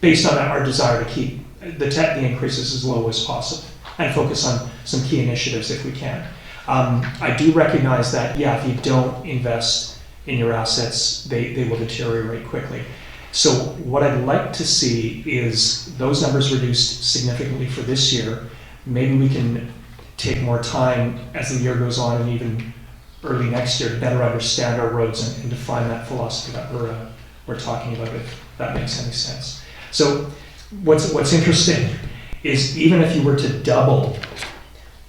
based on our desire to keep the increases as low as possible and focus on some key initiatives if we can. I do recognize that, yeah, if you don't invest in your assets, they will deteriorate quickly. So what I'd like to see is those numbers reduced significantly for this year. Maybe we can take more time as the year goes on and even early next year to better understand our roads and define that philosophy that we're talking about, if that makes any sense. So what's interesting is even if you were to double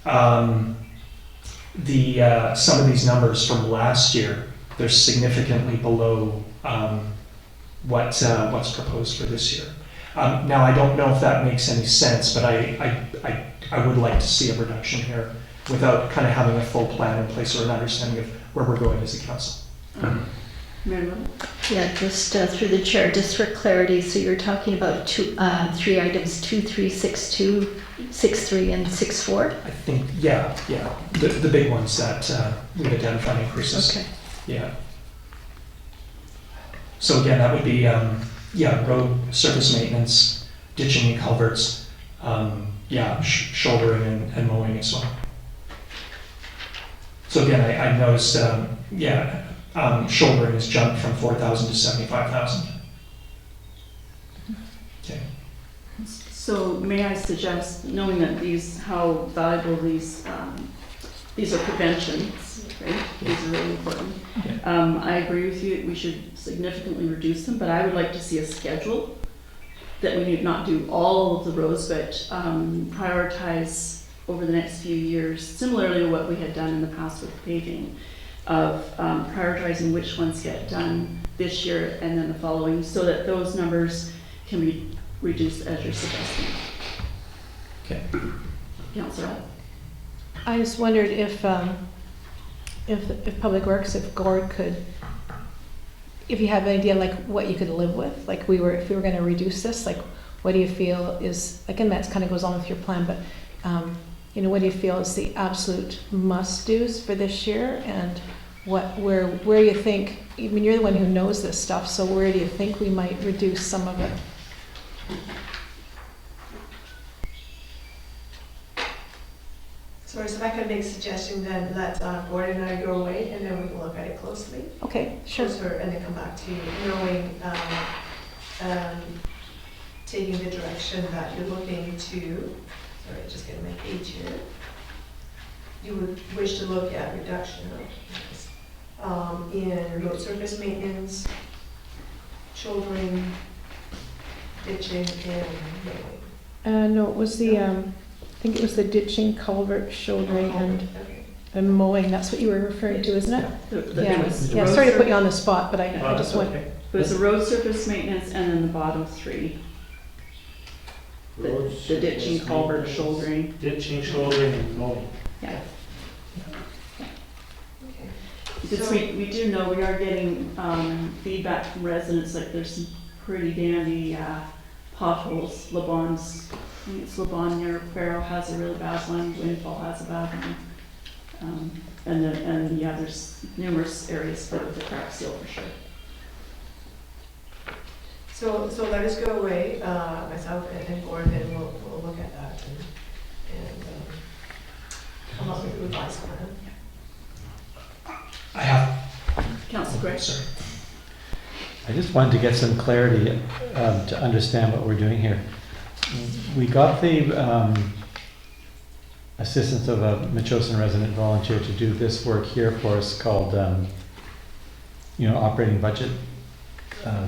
some of these numbers from last year, they're significantly below what's proposed for this year. Now, I don't know if that makes any sense, but I would like to see a reduction here without kind of having a full plan in place or an understanding of where we're going as a council. Mary Lou? Yeah, just through the chair, just for clarity, so you're talking about three items, 2, 3, 6, 2, 6, 3, and 6, 4? I think, yeah, the big ones that we've identified increases. Okay. Yeah. So again, that would be, road surface maintenance, ditching and culverts, shouldering and mowing as well. So again, I noticed, shouldering has jumped from 4,000 to 75,000. Okay. So may I suggest, knowing that how valuable these are preventions, right? These are really important. Yeah. I agree with you, we should significantly reduce them, but I would like to see a schedule that we need not do all of the roads, but prioritize over the next few years, similarly to what we had done in the past with paving, of prioritizing which ones get done this year and then the following, so that those numbers can be reduced as you're suggesting. Okay. Councillor? I just wondered if Public Works, if Gord could, if you have an idea like what you could live with, like if we were going to reduce this, like what do you feel is, like, and that kind of goes on with your plan, but what do you feel is the absolute must-dos for this year, and where you think, I mean, you're the one who knows this stuff, so where do you think we might reduce some of it? So if I could make a suggestion, then let Gordon and I go away, and then we can look at it closely. Okay, sure. Closer, and then come back to you, knowing, taking the direction that you're looking to, sorry, just gonna make page here. You would wish to look at reduction in road surface maintenance, shouldering, ditching, and mowing. No, it was the, I think it was the ditching, culvert, shouldering, Okay. and mowing. That's what you were referring to, isn't it? Yeah, road sorry to put you on the spot, but I just went. Okay. It was the road surface maintenance and then the bottom three. The ditching, culvert, shouldering. Ditching, shouldering, and mowing. Yeah. Okay. Because So- we do know we are getting feedback from residents, like there's some pretty dandy potholes. Lebon's, I think it's Lebon near Barrow has a really bad one, Windfall has a bad one. And there's numerous areas with the crack seal for sure. So let us go away, myself and Gordon, and we'll look at that and come up with a revised plan. I have. Councillor Gray? Sorry. I just wanted to get some clarity to understand what we're doing here. We got the assistance of a Metchosin resident volunteer to do this work here for us called, operating budget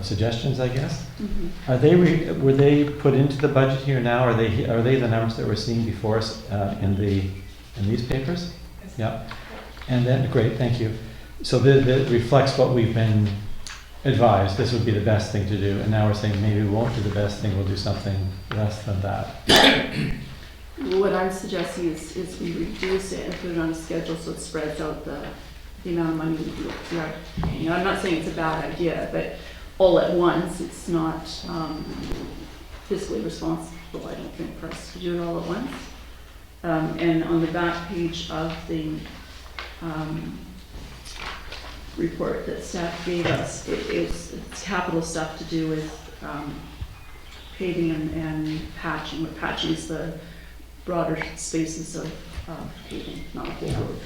suggestions, I guess. Mm-hmm. Are they were they put into the budget here now? Are they the numbers that we're seeing before us in these papers? Yeah. And then great, thank you. So that reflects what we've been advised this would be the best thing to do, and now we're saying maybe we won't do the best thing, we'll do something less than that. What I'm suggesting is we reduce it and put it on a schedule so it spreads out the amount of money we are paying. I'm not saying it's a bad idea, but all at once, it's not fiscally responsible, I don't think, for us to do it all at once. And on the back page of the report that staff gave us, it's capital stuff to do with paving and patching. But patching is the broader spaces of paving, not the whole road.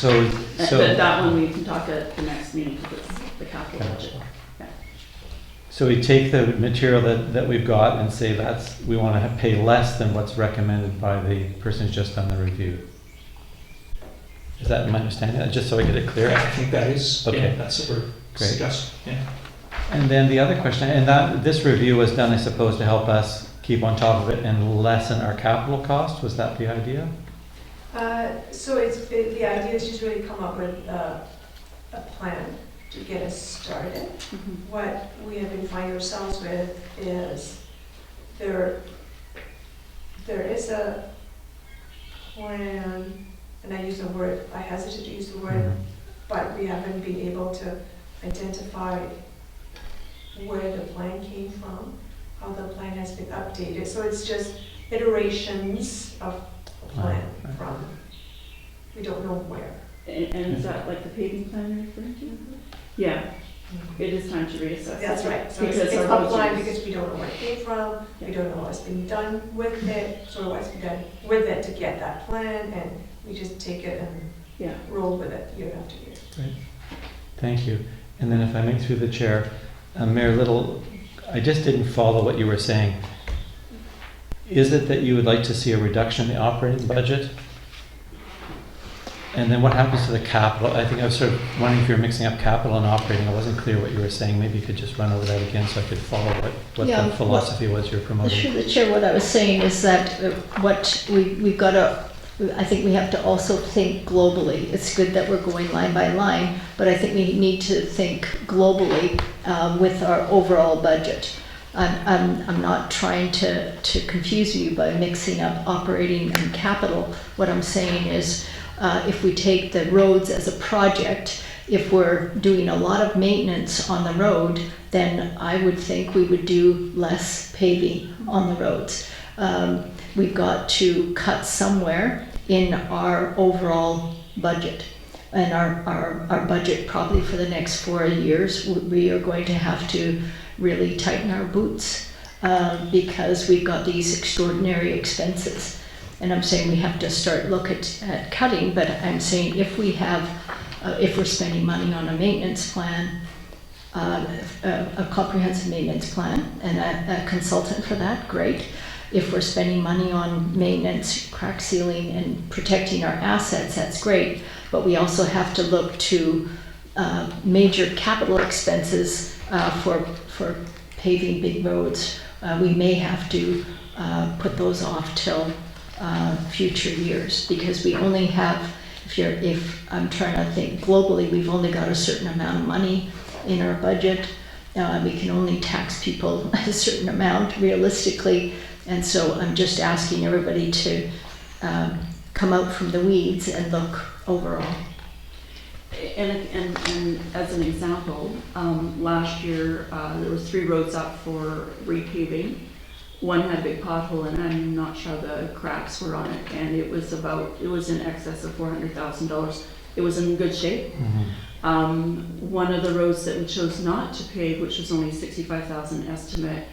But that one we can talk at the next meeting because it's the capital budget. Yeah. So we take the material that we've got and say we want to pay less than what's recommended by the person who's just done the review. Is that my understanding? Just so I get it clear? I think that is, okay. Yeah, that's what we're suggesting. Yeah. And then the other question, and this review was done, I suppose, to help us keep on top of it and lessen our capital cost. Was that the idea? So the idea is just really come up with a plan to get us started. Mm-hmm. What we have been finding ourselves with is there is a plan, and I hesitate to use the word, but we haven't been able to identify where the plan came from, how the plan has been updated. So it's just iterations of a plan from, we don't know where. And is that like the paving plan you're referring to? Yeah, it is time to reassess. That's right. So Because it's our upline budget is- because we don't know where it came from, Yeah. we don't know what's been done with it, so what's been done with it to get that plan, and we just take it and Yeah. roll with it year after year. Great. Thank you. And then if I may, through the chair, Mayor Little, I just didn't follow what you were saying. Is it that you would like to see a reduction in the operating budget? And then what happens to the capital? I think I was sort of wondering if you were mixing up capital and operating. I wasn't clear what you were saying. Maybe you could just run over that again so I could follow what Yeah, the philosophy was you're promoting. Through the chair, what I was saying is that what we've got to, I think we have to also think globally. It's good that we're going line by line, but I think we need to think globally with our overall budget. I'm not trying to confuse you by mixing up operating and capital. What I'm saying is if we take the roads as a project, if we're doing a lot of maintenance on the road, then I would think we would do less paving on the roads. We've got to cut somewhere in our overall budget. And our budget probably for the next 4 years, we are going to have to really tighten our boots because we've got these extraordinary expenses. And I'm saying we have to start look at cutting, but I'm saying if we have, if we're spending money on a maintenance plan, a comprehensive maintenance plan and a consultant for that, great. If we're spending money on maintenance, crack sealing and protecting our assets, that's great. But we also have to look to major capital expenses for paving big roads. We may have to put those off till future years because we only have, if I'm trying to think globally, we've only got a certain amount of money in our budget. We can only tax people a certain amount realistically. And so I'm just asking everybody to come out from the weeds and look overall. And as an example, last year there was 3 roads up for repaving. One had a big pothole and I'm not sure the cracks were on it, and it was in excess of $400,000. It was in good shape. Mm-hmm. One of the roads that we chose not to pave, which was only $65,000 estimate,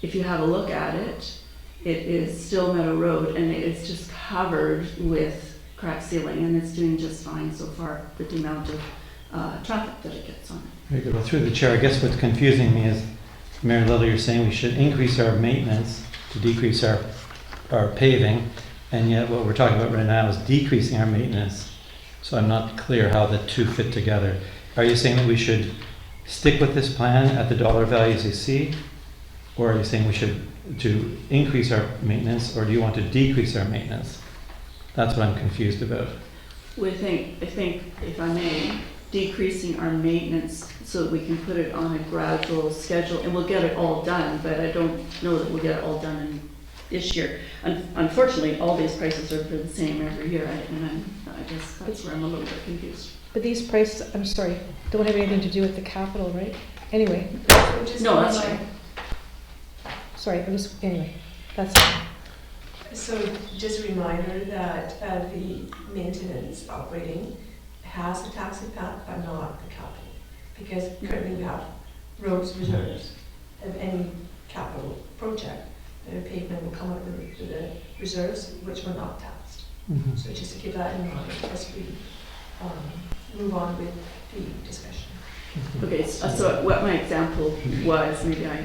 if you have a look at it, it is still Meadow Road and it's just covered with crack sealing and it's doing just fine so far with the amount of traffic that it gets on it. Very good. Well, through the chair, I guess what's confusing me is, Mayor Little, you're saying we should increase our maintenance to decrease our paving, and yet what we're talking about right now is decreasing our maintenance. So I'm not clear how the two fit together. Are you saying that we should stick with this plan at the dollar values you see? Or are you saying we should to increase our maintenance, or do you want to decrease our maintenance? That's what I'm confused about. I think, if I may, decreasing our maintenance so that we can put it on a gradual schedule, and we'll get it all done, but I don't know that we'll get it all done in this year. Unfortunately, all these prices are the same every year, I guess that's where I'm a little bit confused. But these prices, I'm sorry, don't have anything to do with the capital, right? Anyway, No, that's right. sorry, anyway, that's fine. So just a reminder that the maintenance operating has a tax impact, but not the capital. Because currently we have roads reserves of any capital project. The pavement will come out of the reserves, which were not taxed. Mhm. So just to keep that in mind as we move on with the discussion. Okay, so what my example was, maybe I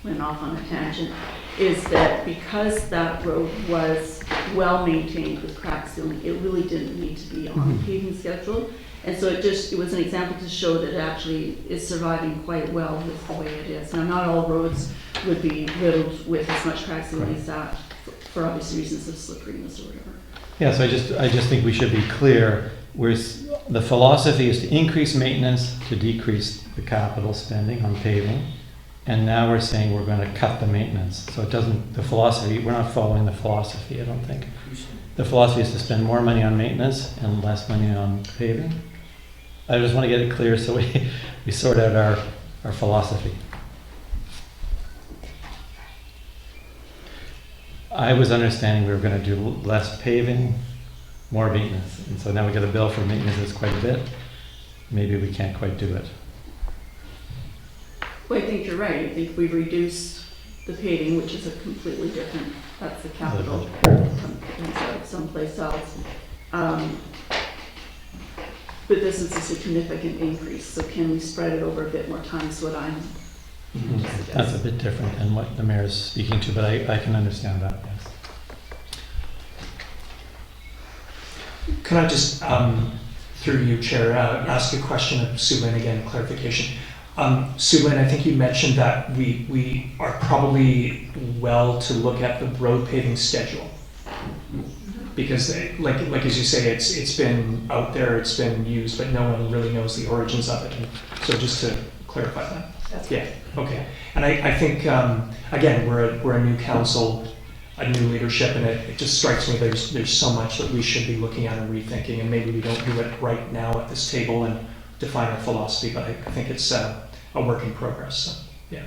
went off on a tangent, is that because that road was well maintained with crack sealing, it really didn't need to be on the paving schedule. And so it was an example to show that it actually is surviving quite well with the way it is. Now, not all roads would be riddled with as much crack sealing as that, for obvious reasons of slipperiness or whatever. Yeah, so I just think we should be clear. The philosophy is to increase maintenance, to decrease the capital spending on paving. And now we're saying we're going to cut the maintenance. So we're not following the philosophy, I don't think. The philosophy is to spend more money on maintenance and less money on paving. I just want to get it clear so we sort out our philosophy. I was understanding we were going to do less paving, more maintenance. And so now we get a bill for maintenance that's quite a bit. Maybe we can't quite do it. Well, I think you're right. I think we reduce the paving, which is a completely different, that's the capital, comes out of someplace else. But this is a significant increase, so can we spread it over a bit more time is what I'm suggesting. That's a bit different than what the mayor's speaking to, but I can understand that, yes. Can I just, through you, Chair, ask a question of Sue Lynn again, clarification? Sue Lynn, I think you mentioned that we are probably well to look at the road paving schedule. Because like as you say, it's been out there, it's been used, but no one really knows the origins of it. And so just to clarify that. That's Yeah, okay. And I think, again, we're a new council, a new leadership, and it just strikes me there's so much that we should be looking at and rethinking, and maybe we don't do it right now at this table and define our philosophy, but I think it's a work in progress, so, yeah.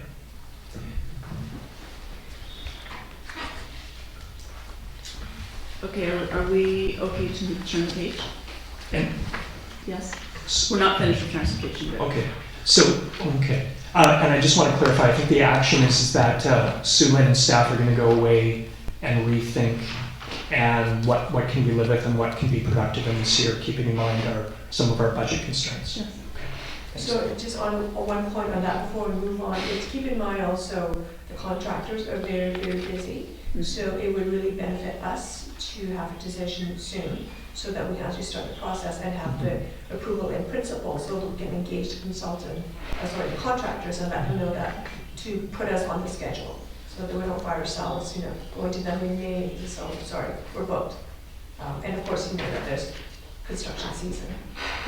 Okay, are we okay to turn the page? And Yes? We're not finished with transportation yet. okay, and I just want to clarify, I think the action is that Sue Lynn and staff are going to go away and rethink and what can we live with and what can be productive in this year, keeping in mind some of our budget constraints. Yes. So just on one point on that before we move on, is keep in mind also the contractors are very, very busy. So it would really benefit us to have a decision soon so that we can actually start the process and have the approval in principle. So we can engage the consultant, the contractors, and let them know that to put us on the schedule so that we don't find ourselves, going to them in May. So sorry, we're booked. And of course, that there's construction season.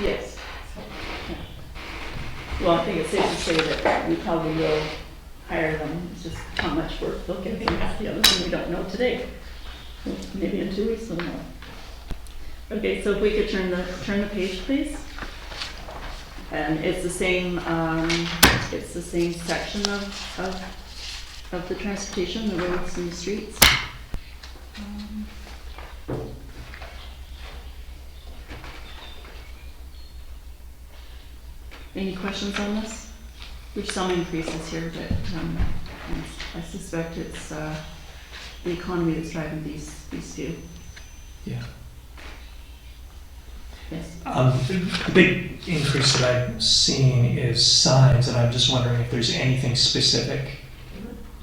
Yes. So. Well, I think it's safe to say that we probably will hire them. It's just how much work they'll get. That's the other thing we don't know today. Maybe in 2 weeks we'll know. Okay, so if we could turn the page, please. And it's the same section of the transportation, the roads and the streets. Any questions on this? There's some increases here, but I suspect it's the economy that's driving these two. Yeah. Yes. The big increase that I'm seeing is signs, and I'm just wondering if there's anything specific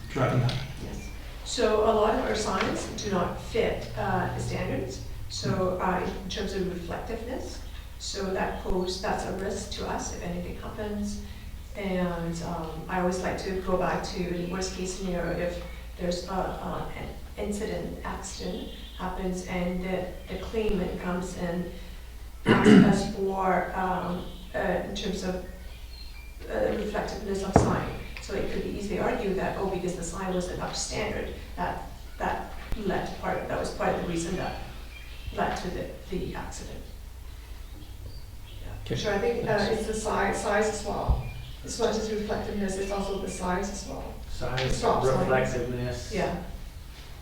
driving that. Yes. So a lot of our signs do not fit the standards. So in terms of reflectiveness, so that's a risk to us if anything happens. And I always like to go back to the worst case scenario if there's an incident, accident happens, and the claimant comes and asks us for in terms of reflectiveness of sign. So it could be easily argued that, oh, because the sign wasn't up to standard, that was part of the reason that led to the accident. Okay. Sure, I think it's the size as well. As much as reflectiveness, it's also the size as well. Size, Stop sign. reflectiveness. Yeah,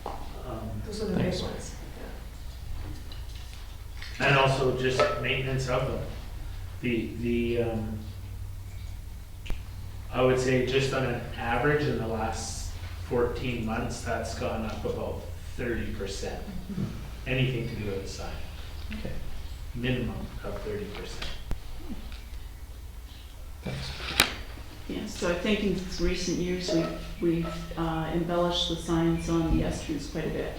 um, those are the big Thanks. ones. And also just maintenance of them. I would say just on an average in the last 14 months, that's gone up about 30%. Anything to do with the sign. Okay. Minimum of 30%. Thanks. Yeah, so I think in recent years, we've embellished the signs on the esterns quite a bit.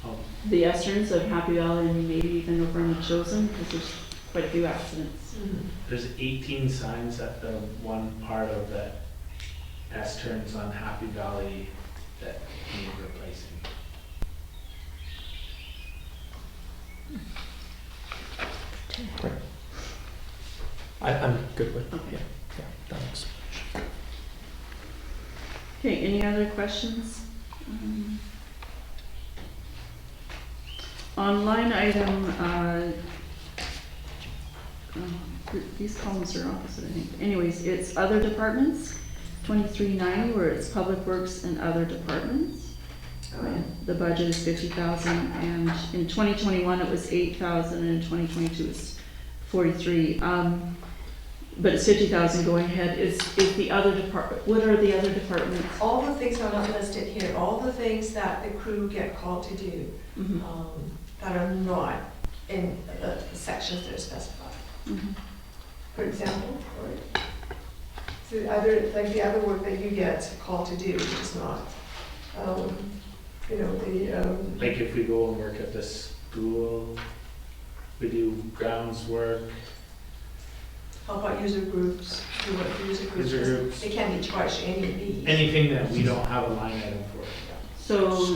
Um, The esterns of Happy Valley and maybe even over on the Chosen, because there's quite a few accidents. There's 18 signs at the one part of the S-turns on Happy Valley that need replacing. Great. I'm good with, Okay. yeah, thanks. Okay, any other questions? On line item, these columns are opposite, I think. Anyways, it's other departments, 2390, where it's public works and other departments. The budget is 50,000, and in 2021 it was 8,000, and in 2022 it's 43. But it's 50,000 going ahead. Is the other department? What are the other departments? All the things are not listed here, all the things that the crew get called to do, Mhm. that are not in the sections that are specified. Mhm. For example, right? So the other work that you get called to do, which is not, Like if we go and work at the school, we do grounds work. how about user groups? You work for user groups. User groups. They can be charged any of these. Anything that we don't have a line item for. So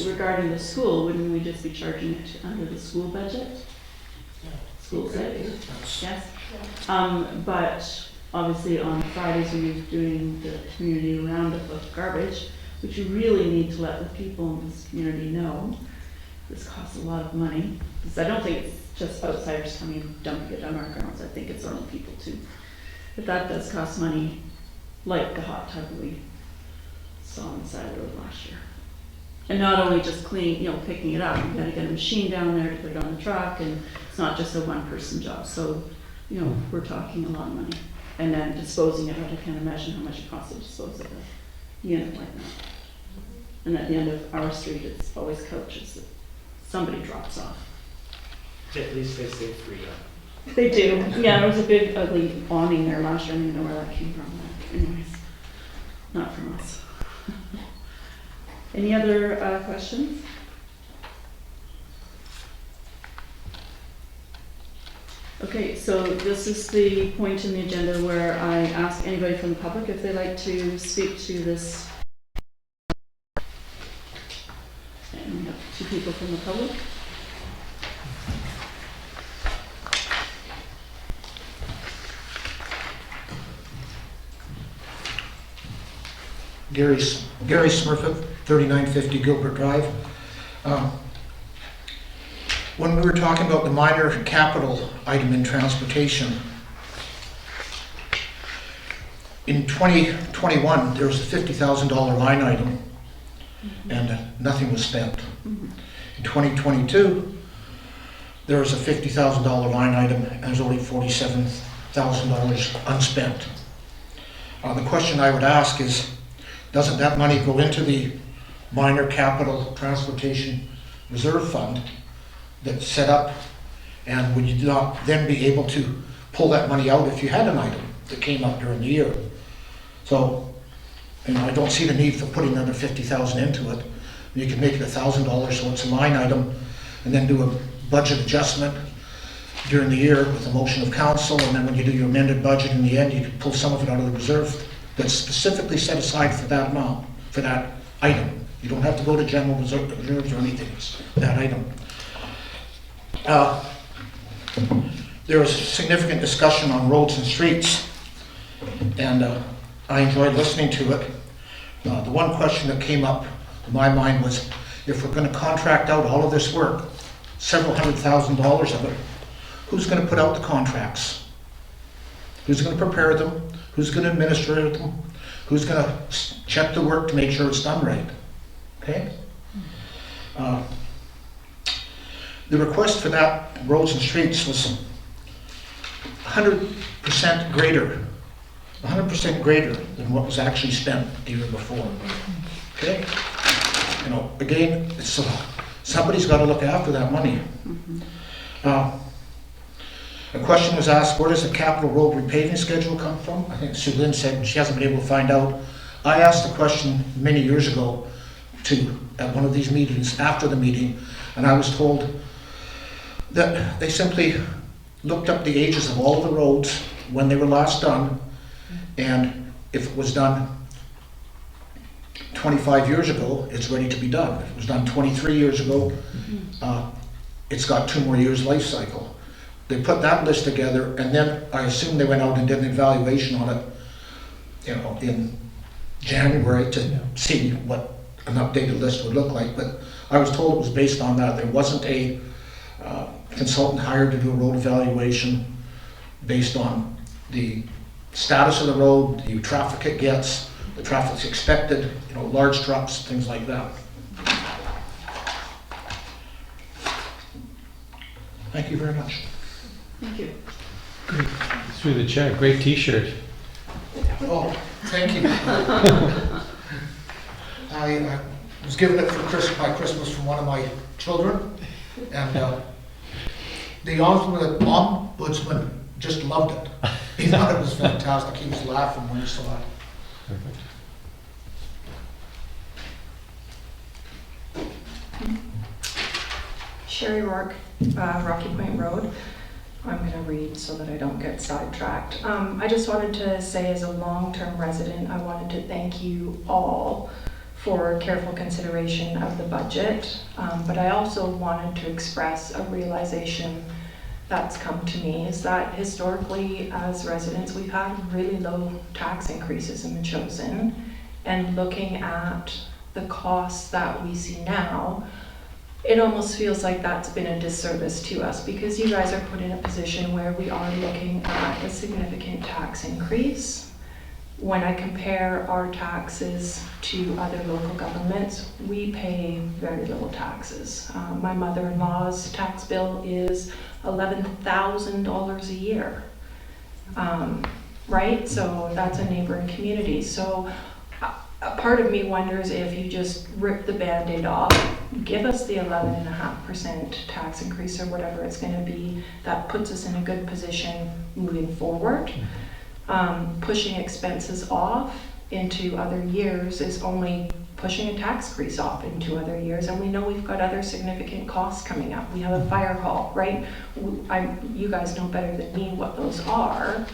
regarding the school, wouldn't we just be charging it under the school budget? School site? Yes. But obviously on Fridays when you're doing the community roundup of garbage, which you really need to let the people in this community know, this costs a lot of money. Because I don't think it's just outsiders coming and dumping it on our grounds, I think it's our own people too. But that does cost money, like the hot tub we saw on the side of the road last year. And not only just picking it up, you gotta get a machine down there to put it on the truck, and it's not just a one-person job, so, we're talking a lot of money. And then disposing of it, I can't imagine how much it costs to dispose of a unit like that. And at the end of our street, it's always couches that somebody drops off. At least they say free. They do, yeah, there was a big ugly awning there last year, I don't even know where that came from, but anyways, not from us. Any other questions? Okay, so this is the point in the agenda where I ask anybody from the public if they'd like to speak to this. And we have two people from the public. Gary Smurfit, 3950 Gilbert Drive. When we were talking about the minor capital item in transportation, in 2021, there was a $50,000 line item and nothing was spent. In 2022, there was a $50,000 line item and there's only $47,000 unspent. The question I would ask is, doesn't that money go into the minor capital transportation reserve fund that's set up, and would you not then be able to pull that money out if you had an item that came up during the year? So, I don't see the need for putting another $50,000 into it. You could make it $1,000 so it's a line item, and then do a budget adjustment during the year with a motion of council, and then when you do your amended budget in the end, you can pull some of it out of the reserve that's specifically set aside for that amount, for that item. You don't have to go to general reserves or anything, it's that item. there was significant discussion on roads and streets, and I enjoyed listening to it. The one question that came up in my mind was, if we're going to contract out all of this work, several $100,000 of it, who's going to put out the contracts? Who's going to prepare them? Who's going to administer them? Who's going to check the work to make sure it's done right? Okay? The request for that roads and streets was 100% greater, 100% greater than what was actually spent the year before. Okay? You know, again, it's, somebody's got to look after that money. A question was asked, where does the capital road repaving schedule come from? I think Sue Lynn said she hasn't been able to find out. I asked the question many years ago at one of these meetings, after the meeting, and I was told that they simply looked up the ages of all of the roads when they were last done, and if it was done 25 years ago, it's ready to be done. If it was done 23 years ago, it's got 2 more years life cycle. They put that list together, and then I assume they went out and did an evaluation on it, you know, in January to see what an updated list would look like. But I was told it was based on that. There wasn't a consultant hired to do a road evaluation based on the status of the road, the traffic it gets, the traffic's expected, you know, large trucks, things like that. Thank you very much. Thank you. Through the chair, great t-shirt. Oh, thank you. I was given it for by Christmas from one of my children, and the ombudsman just loved it. He thought it was fantastic. He was laughing when he saw it. Perfect. Sherry Rourke, Rocky Point Road. I'm going to read so that I don't get sidetracked. I just wanted to say, as a long-term resident, I wanted to thank you all for careful consideration of the budget, but I also wanted to express a realization that's come to me, is that historically as residents we've had really low tax increases in the chosen, and looking at the costs that we see now, it almost feels like that's been a disservice to us, because you guys are put in a position where we are looking at a significant tax increase. When I compare our taxes to other local governments, we pay very little taxes. My mother-in-law's tax bill is $11,000 a year, right? So that's a neighboring community. So a part of me wonders if you just rip the Band-Aid off, give us the 11.5% tax increase or whatever it's going to be, that puts us in a good position moving forward. Pushing expenses off into other years is only pushing a tax increase off into other years, and we know we've got other significant costs coming up. We have a fire hall, right? You guys know better than me what those are.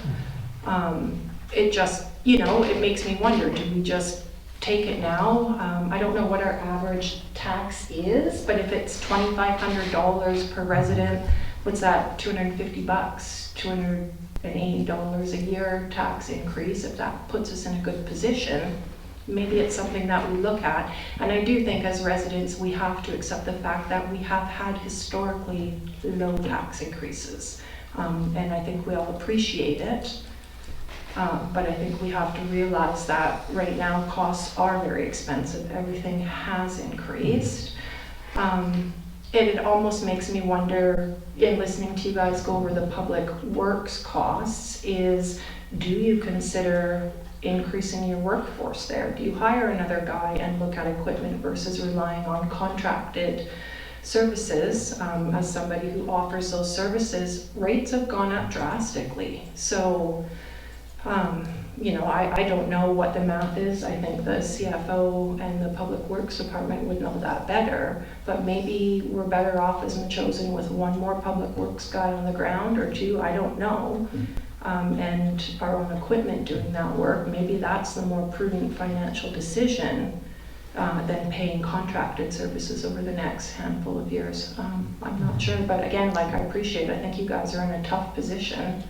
It just, you know, it makes me wonder, do we just take it now? I don't know what our average tax is, but if it's $2,500 per resident, what's that, 250 bucks, $280 a year tax increase. If that puts us in a good position, maybe it's something that we look at. And I do think as residents we have to accept the fact that we have had historically low tax increases, and I think we all appreciate it. But I think we have to realize that right now costs are very expensive. Everything has increased. It almost makes me wonder, in listening to you guys go over the public works costs, is do you consider increasing your workforce there? Do you hire another guy and look at equipment versus relying on contracted services? As somebody who offers those services, rates have gone up drastically. So you know, I don't know what the math is. I think the CFO and the Public Works Department would know that better, but maybe we're better off as Machosen with one more Public Works guy on the ground, or two, I don't know, and our own equipment doing that work. Maybe that's the more prudent financial decision than paying contracted services over the next handful of years. I'm not sure, but again, like, I appreciate it. I think you guys are in a tough position.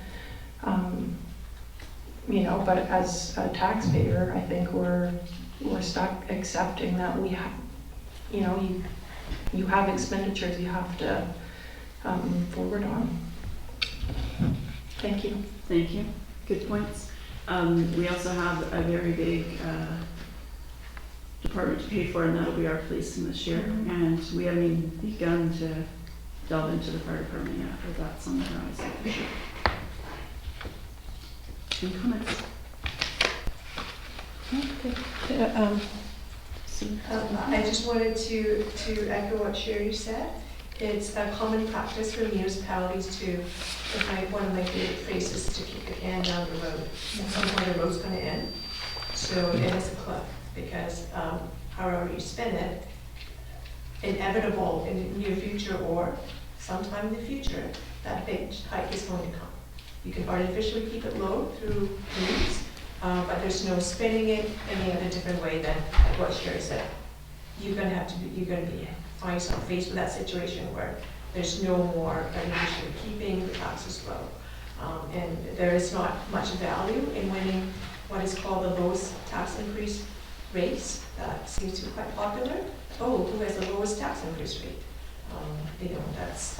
You know, but as a taxpayer, I think we're stuck accepting that we have, you know, you have expenditures you have to move forward on. Thank you. Thank you. Good points. We also have a very big department to pay for, and that'll be our policing this year. And we haven't even begun to delve into the fire department yet, but that's on the horizon for sure. Any comments? I just wanted to echo what Sherry said. It's a common practice for municipalities to, one of my favorite phrases, to kick the can down the road. At some point the road's going to end. So it is a cliff, because however you spend it, inevitable in the near future or sometime in the future, that big hike is going to come. You can artificially keep it low through moves, but there's no spending it any other different way than what Sherry said. You're going to find yourself faced with that situation where there's no more beneficial keeping the taxes low. And there is not much value in winning what is called the lowest tax increase race. That seems to be quite popular. Oh, who has the lowest tax increase rate? You know, that's,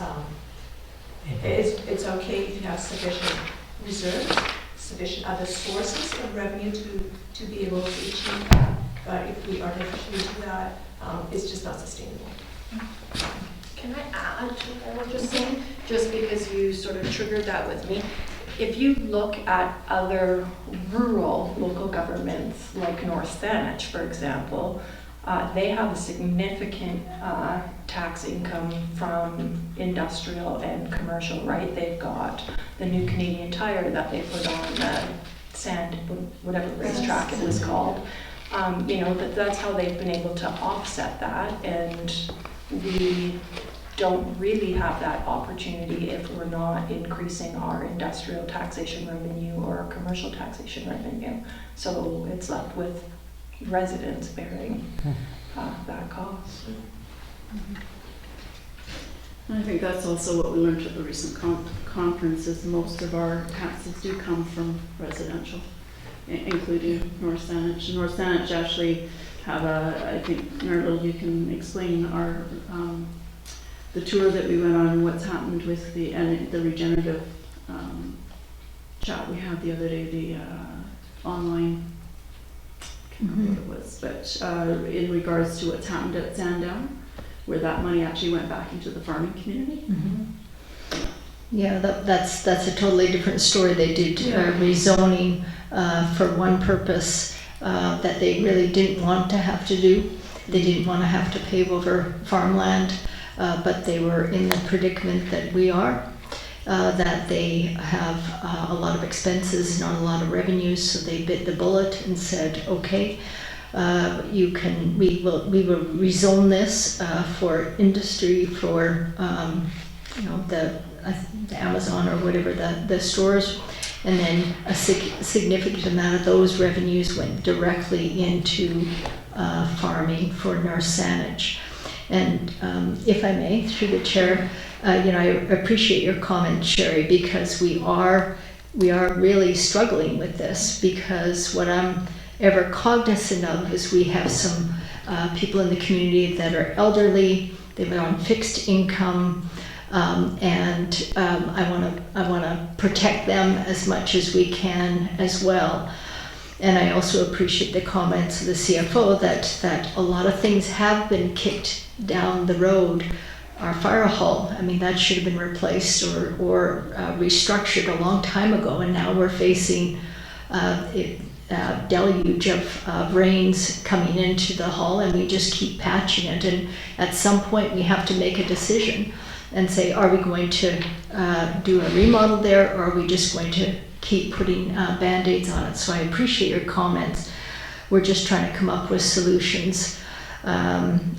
it's okay if you have sufficient reserves, sufficient other sources of revenue to be able to achieve that. But if we artificially do that, it's just not sustainable. Can I add to what I was just saying? Just because you sort of triggered that with me. If you look at other rural local governments, like North Saanich, for example, they have a significant tax income from industrial and commercial, right? They've got the new Canadian Tire that they put on the sand, whatever racetrack it was called. You know, that's how they've been able to offset that, and we don't really have that opportunity if we're not increasing our industrial taxation revenue or our commercial taxation revenue. So it's left with residents bearing that cost. And I think that's also what we learned at the recent conference, is most of our taxes do come from residential, including North Saanich. North Saanich actually have I think, Myrtle, you can explain our the tour that we went on and what's happened with the regenerative chat we had the other day, the online, I can't remember what it was, but in regards to what's happened at Sandown, where that money actually went back into the farming community. Yeah, that's a totally different story. They did rezoning for one purpose that they really didn't want to have to do. They didn't want to have to pave over farmland, but they were in the predicament that we are, that they have a lot of expenses, not a lot of revenues, so they bit the bullet and said, okay, we will rezone this for industry, for you know, the Amazon or whatever the stores, and then a significant amount of those revenues went directly into farming for North Saanich. And if I may, through the chair, you know, I appreciate your comment, Sherry, because we are really struggling with this, because what I'm ever cognizant of is we have some people in the community that are elderly, they've on fixed income, and I want to protect them as much as we can as well. And I also appreciate the comments of the CFO that a lot of things have been kicked down the road. Our fire hall, I mean, that should have been replaced or restructured a long time ago, and now we're facing deluge of rains coming into the hall, and we just keep patching it. And at some point we have to make a decision and say, are we going to do a remodel there, or are we just going to keep putting Band-Aids on it? So I appreciate your comments. We're just trying to come up with solutions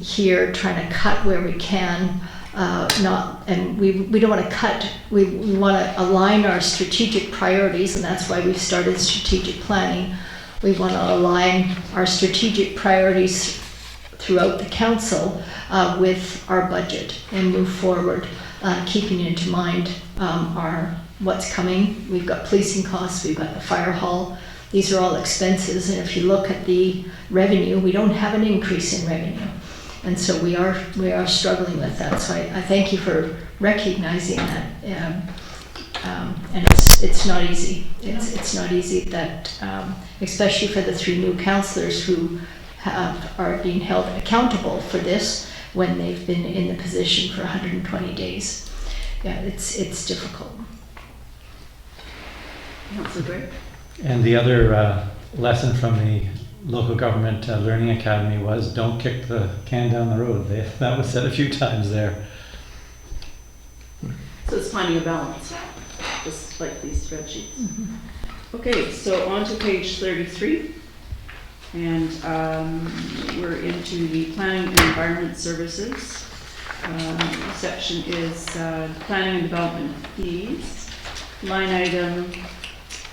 here, trying to cut where we can. We don't want to cut, we want to align our strategic priorities, and that's why we've started strategic planning. We want to align our strategic priorities throughout the council with our budget and move forward, keeping into mind what's coming. We've got policing costs, we've got the fire hall. These are all expenses, and if you look at the revenue, we don't have an increase in revenue. And so we are struggling with that. So I thank you for recognizing that. And it's not easy. It's not easy that, especially for the 3 new councillors who are being held accountable for this when they've been in the position for 120 days. Yeah, it's difficult. Councillor Gray? And the other lesson from the local government learning academy was don't kick the can down the road. That was said a few times there. So it's finding a balance, just like these spreadsheets. Okay, so on to page 33. And we're into the planning and environment services. Section is planning and development fees. Line item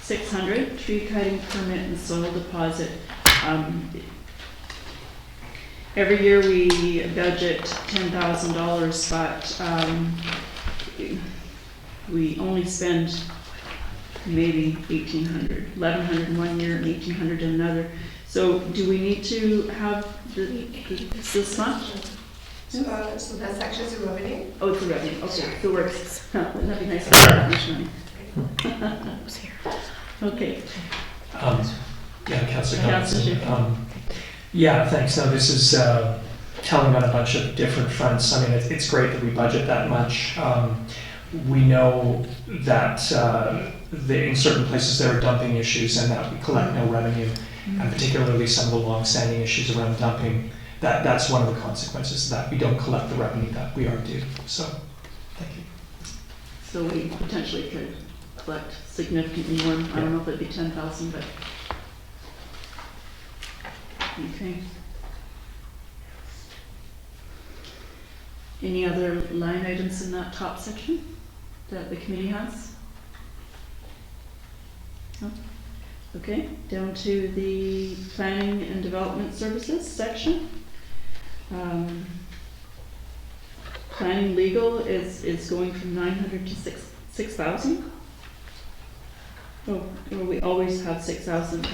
600, tree cutting permit and soil deposit. Every year we budget $10,000, but we only spend maybe $1,800, $1,100 one year and $1,800 in another. So do we need to have this much? So that section's the revenue? Oh, it's the revenue, okay, so we're, wouldn't that be nice to have that much money? Okay. Yeah, Councillor Councillor Johnson. Yeah, thanks. No, this is telling on a bunch of different fronts. I mean, it's great that we budget that much. We know that in certain places there are dumping issues and that we collect no revenue, and particularly some of the long-standing issues around dumping. That's one of the consequences, that we don't collect the revenue that we are due. So, thank you. So we potentially could collect significantly more. I don't know if it'd be 10,000, but okay. Any other line items in that top section that the committee has? No? Okay, down to the planning and development services section. Planning legal is going from 900 to 6,000. Oh, we always have 6,000.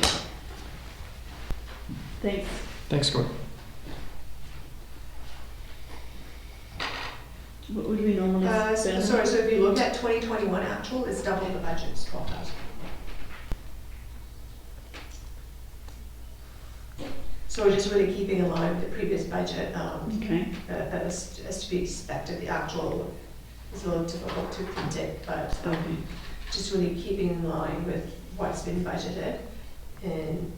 Thanks. Thanks, Gordon. What would we normally spend? Sorry, so if you look at 2021 actual, it's double the budget, it's 12,000. So we're just really keeping in line with the previous budget, Okay. as to be expected. The actual is a little difficult to predict, but Okay. just really keeping in line with what's been budgeted and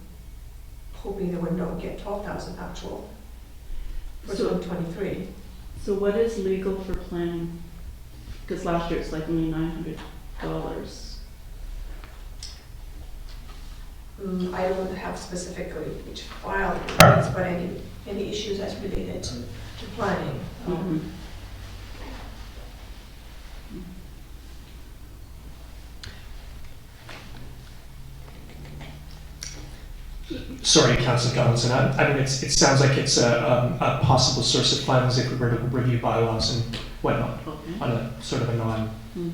hoping that we don't get 12,000 actual for So- 2023. So what is legal for planning? Because last year it's like only $900. I don't have specifically which file it is, but any issues that's related to planning. Mhm. Sorry, Councillor Donaldson. I mean, it sounds like it's a possible source of funds if we were to review bylaws and whatnot Okay. on a sort of a Hmm.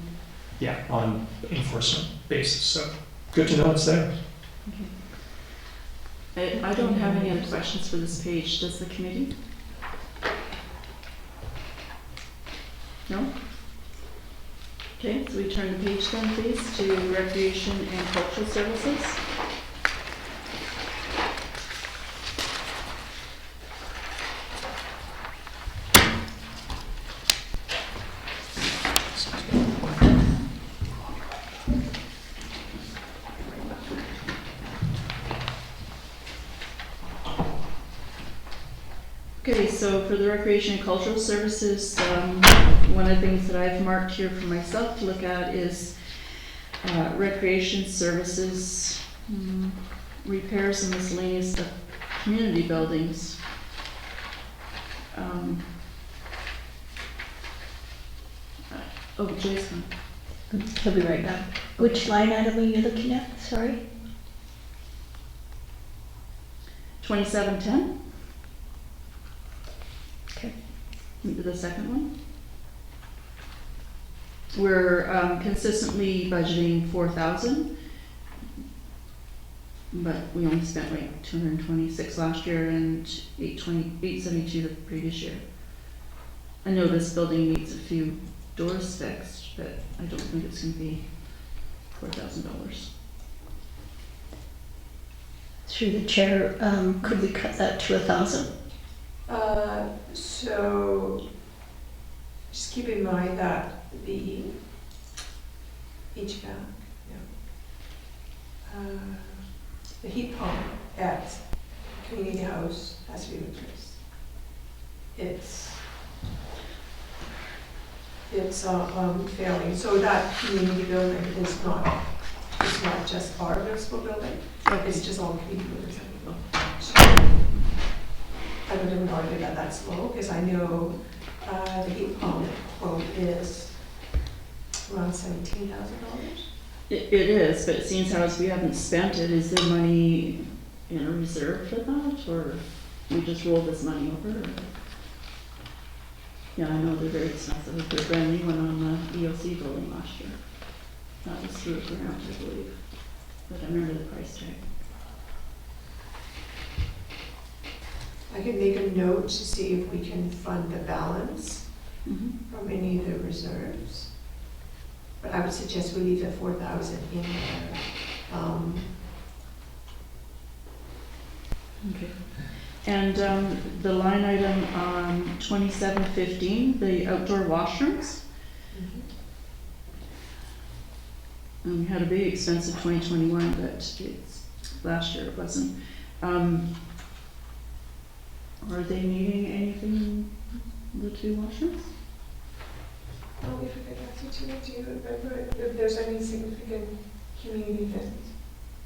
on enforcement basis. So good to know it's there. I don't have any other questions for this page. Does the committee? No? Okay, so we turn the page then, please, to recreation and cultural services. Okay, so for the recreation and cultural services, one of the things that I've marked here for myself to look at is recreation services, repairs and miscellaneous of community buildings. Oh, Jason. He'll be right back. Which line item are you looking at? Sorry? 2710? The second one? We're consistently budgeting 4,000, but we only spent like 226 last year and 872 the previous year. I know this building needs a few doors fixed, but I don't think it's gonna be $4,000. Through the chair, could we cut that to 1,000? So, just keep in mind that the HVAC, the heat pump at Community House has to be replaced. It's failing, so that community building is not, it's not just our municipal building, it's just all community buildings. So, I would have argue that that's low, because I know the heat pump quote is around $17,000. It is, but it seems how as we haven't spent it, is there money in a reserve for that, or we just roll this money over? Or? Yeah, I know they're very expensive. We put a brand new one on the EOC building last year. That was through a grant, I believe, but I remember the price tag. I could make a note to see if we can fund the balance from any of the reserves. But I would suggest we leave the 4,000 in there. Okay. And the line item on 2715, the outdoor washrooms. We had a big expensive 2021, but it's, last year it wasn't. Are they needing anything, the two washrooms? Oh, if I could ask you do you remember if there's any significant community event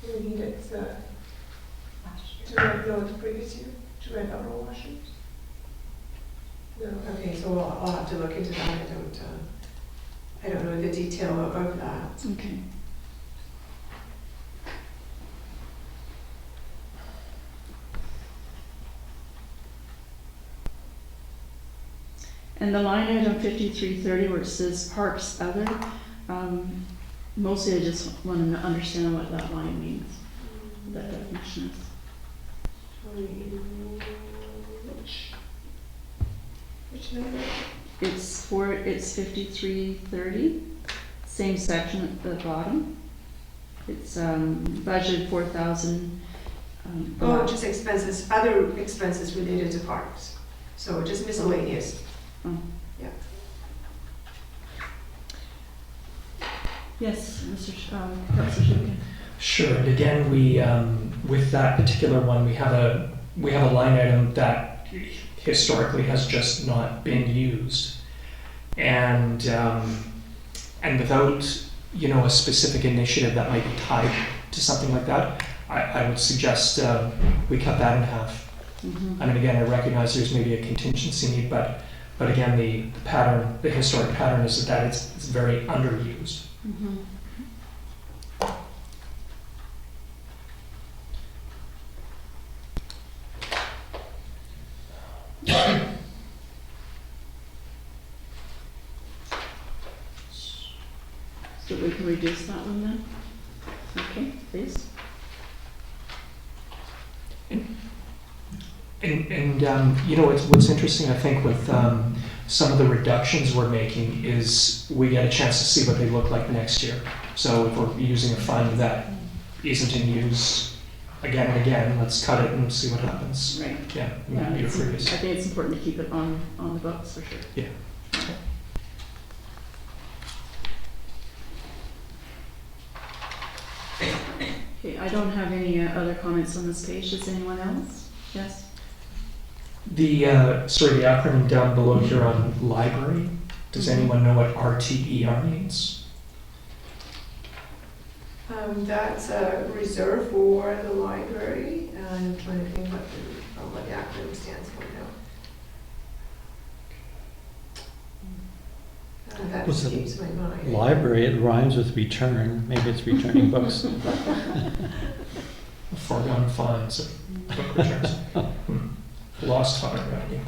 we needed to rent, no, the previous year, to rent outdoor washrooms? No, okay, so I'll have to look into that. I don't know the detail of that. Okay. And the line item 5330 where it says parks other, mostly I just want to understand what that line means, what that definition is. Which number? It's 5330, same section at the bottom. It's budgeted 4,000. Oh, just expenses, other expenses related to parks. So just miscellaneous. Oh. Yeah. Yes, Mr. Councilor Shukin. Sure, and again, we, with that particular one, we have a line item that historically has just not been used. And without, a specific initiative that might be tied to something like that, I would suggest we cut that in half. I mean, again, I recognize there's maybe a contingency need, but again, the pattern, the historic pattern is that it's very underused. So we can reduce that one then? Okay, please. And what's interesting, I think, with some of the reductions we're making is we get a chance to see what they look like next year. So if we're using a fund that isn't in use again and again, let's cut it and see what happens. Right. Yeah, Yeah, year I previous. think it's important to keep it on the books for sure. Yeah. Okay, I don't have any other comments on this page. Does anyone else? Yes? The acronym down below here on library, does anyone know what RTER means? That's a reserve for the library, and I'm trying to think what the acronym stands for now. That Was it escapes my mind. Library, it rhymes with return, maybe it's returning books. Foregone fines of book returns. Lost time revenue.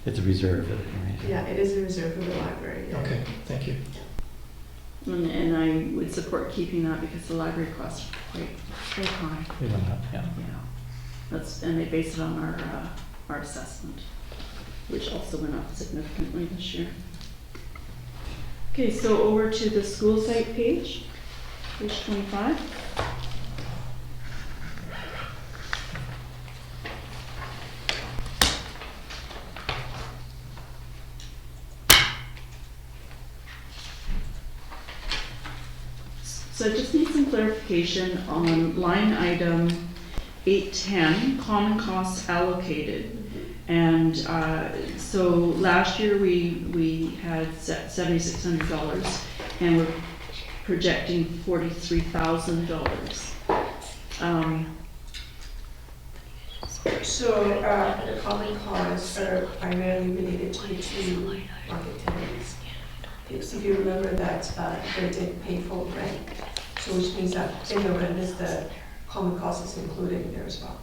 It's a reserve, right? Yeah, it is a reserve for the library. Yeah. Okay, thank you. And I would support keeping that because the library costs are quite high. They went up, yeah. Yeah, and they base it on our assessment, which also went up significantly this year. Okay, so over to the school site page 25. So I just need some clarification on line item 810, common costs allocated. And so last year we had $7,600 and we're projecting $43,000. So the common costs are primarily related to the two market tenants. If you remember that they did pay full rent, so which means that in the rent is the common cost is included in there as well.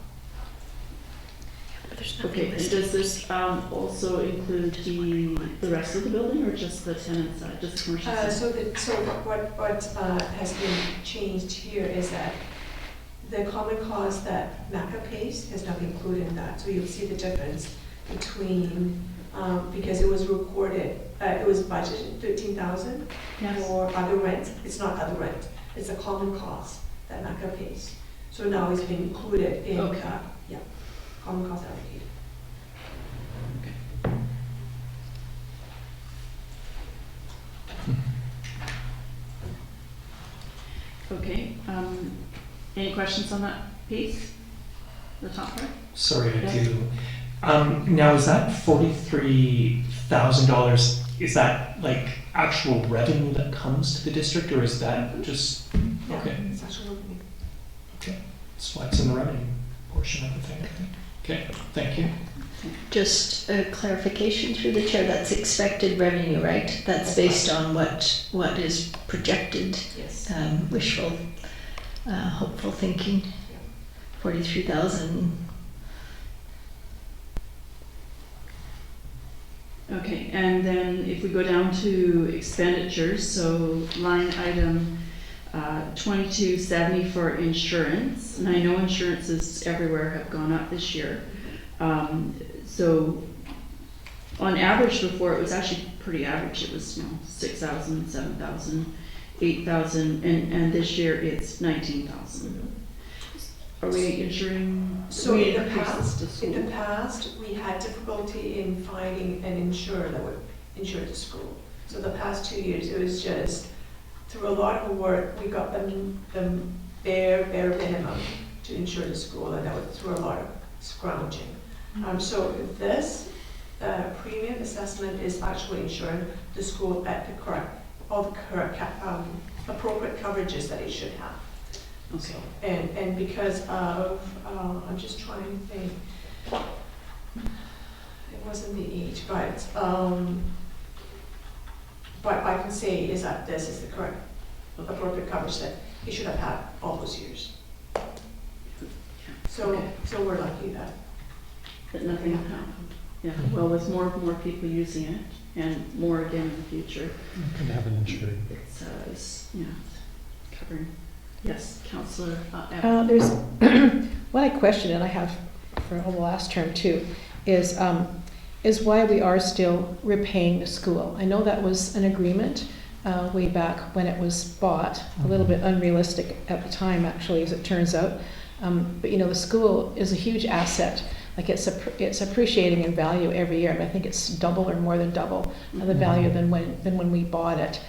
Okay, and does this also include the rest of the building or just the tenant side, just the commercial side? So what has been changed here is that the common cost that NACA pays has not been included in that. So you'll see the difference between, because it was recorded, it was budgeted 13,000 Yes. for other rent. It's not other rent, it's a common cost that NACA pays. So now it's been included in, Okay. yeah, common cost allocated. Okay, any questions on that piece? The top part? Sorry, I Yeah. do. Now, is that $43,000, is that like actual revenue that comes to the district, or is that just, Yeah, okay, it's actually revenue. that's why it's in the revenue portion of the thing, I think. Okay, thank you. Just a clarification through the chair, that's expected revenue, right? That's based on what is projected, Yes. wishful, hopeful thinking. 43,000. Okay, and then if we go down to expenditures, so line item 2270 for insurance, and I know insurances everywhere have gone up this year. So on average before, it was actually pretty average. It was, 6,000, 7,000, 8,000, and this year it's 19,000. Are we insuring? So we in the increase this to past, school? we had difficulty in finding an insurer that would insure the school. So the past 2 years, it was just, through a lot of work, we got them the bare minimum to insure the school, and that was through a lot of scrounging. So this premium assessment is actually insuring the school at the correct, all the correct, appropriate coverages that it should have. Okay. And because of, I'm just trying to think, it wasn't the age, but what I can say is that this is the correct appropriate coverage that it should have had all those years. So, Okay. so we're lucky that. That nothing happened. Yeah, well, with more using it and more again in the future, Can have an insured. it's covering. Yes, Councillor There's what I question, and I have for the last term too, is why we are still repaying the school. I know that was an agreement way back when it was bought, a little bit unrealistic at the time, actually, as it turns out. But the school is a huge asset. Like it's appreciating in value every year. I mean, I think it's double or more than double the value than when we bought it.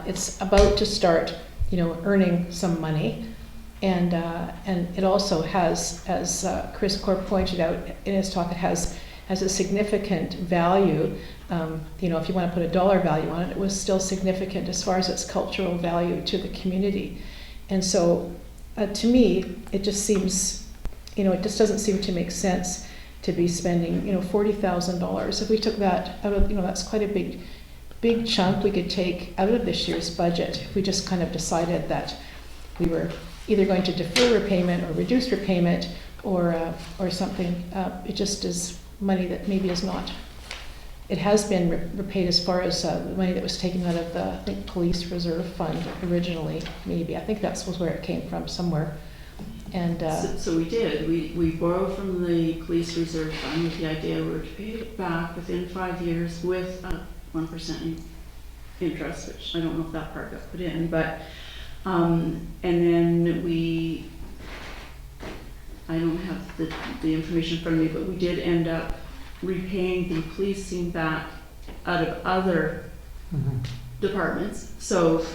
It's about to start, earning some money, and it also has, as Chris Corp pointed out in his talk, it has a significant value. If you want to put a dollar value on it, it was still significant as far as its cultural value to the community. And so, to me, it just seems, it just doesn't seem to make sense to be spending, $40,000. If we took that out of, that's quite a big chunk we could take out of this year's budget if we just kind of decided that we were either going to defer repayment or reduce repayment or something. It just is money that maybe is not it has been repaid as far as the money that was taken out of the, I think, police reserve fund originally, maybe. I think that was where it came from, somewhere. And, So we did, we borrowed from the police reserve fund with the idea we were to pay it back within 5 years with 1% interest, which I don't know if that part got put in, but, and then I don't have the information in front of me, but we did end up repaying the policing back out of other departments. So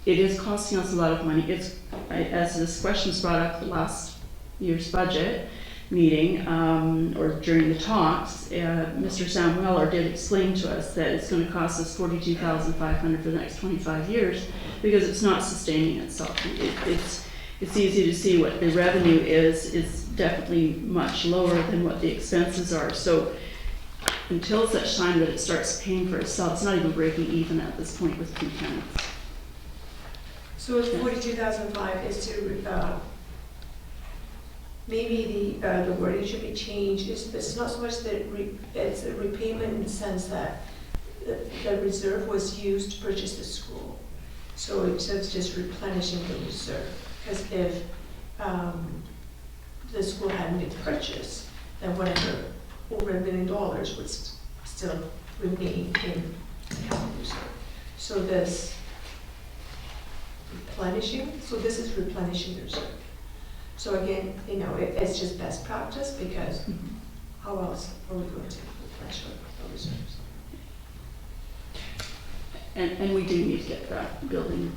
it is costing us a lot of money. It's, as this question was brought up at the last year's budget meeting, or during the talks, Mr. Sam Weller did explain to us that it's going to cost us $42,500 for the next 25 years because it's not sustaining itself. It's easy to see what the revenue is definitely much lower than what the expenses are. So until such time that it starts paying for itself, it's not even breaking even at this point with 2 tenants. So it's 42,005 is to, maybe the wording should be changed. It's not so much that it's a repayment in the sense that the reserve was used to purchase the school. So it's just replenishing the reserve. Because if the school hadn't been purchased, then whatever over $1 million would still remain in the capital reserve. So this replenishing, so this is replenishing the reserve. So again, you know, it's just best practice because how else are we going to replenish our reserves? And we do need to get that building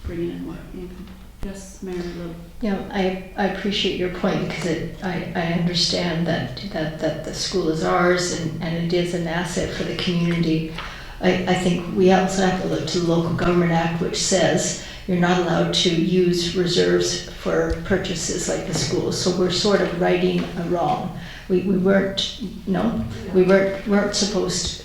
bringing in more income. Yes, Mary Lou. Yeah, I appreciate your point because I understand that the school is ours and it is an asset for the community. I think we also have to look to the Local Government Act, which says you're not allowed to use reserves for purchases like the school. So we're sort of righting a wrong. We weren't supposed to.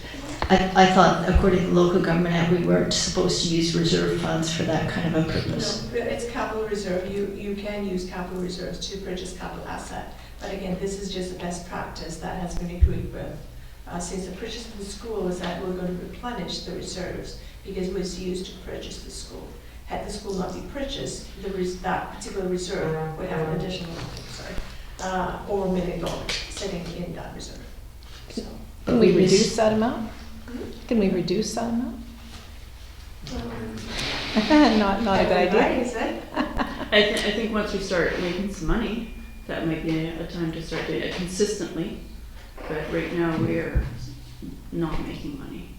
I thought, according to the Local Government Act, we weren't supposed to use reserve funds for that kind of a purpose. No, it's capital reserve. You can use capital reserves to purchase capital asset. But again, this is just a best practice that has been agreed with. Since the purchase of the school is that we're going to replenish the reserves because it was used to purchase the school. Had the school not been purchased, that particular reserve would have an additional, over $1 million sitting in that reserve. So, can we reduce that amount? Can we reduce that amount? Not a good idea. I think once we start making some money, that might be a time to start doing it consistently. But right now we're not making money.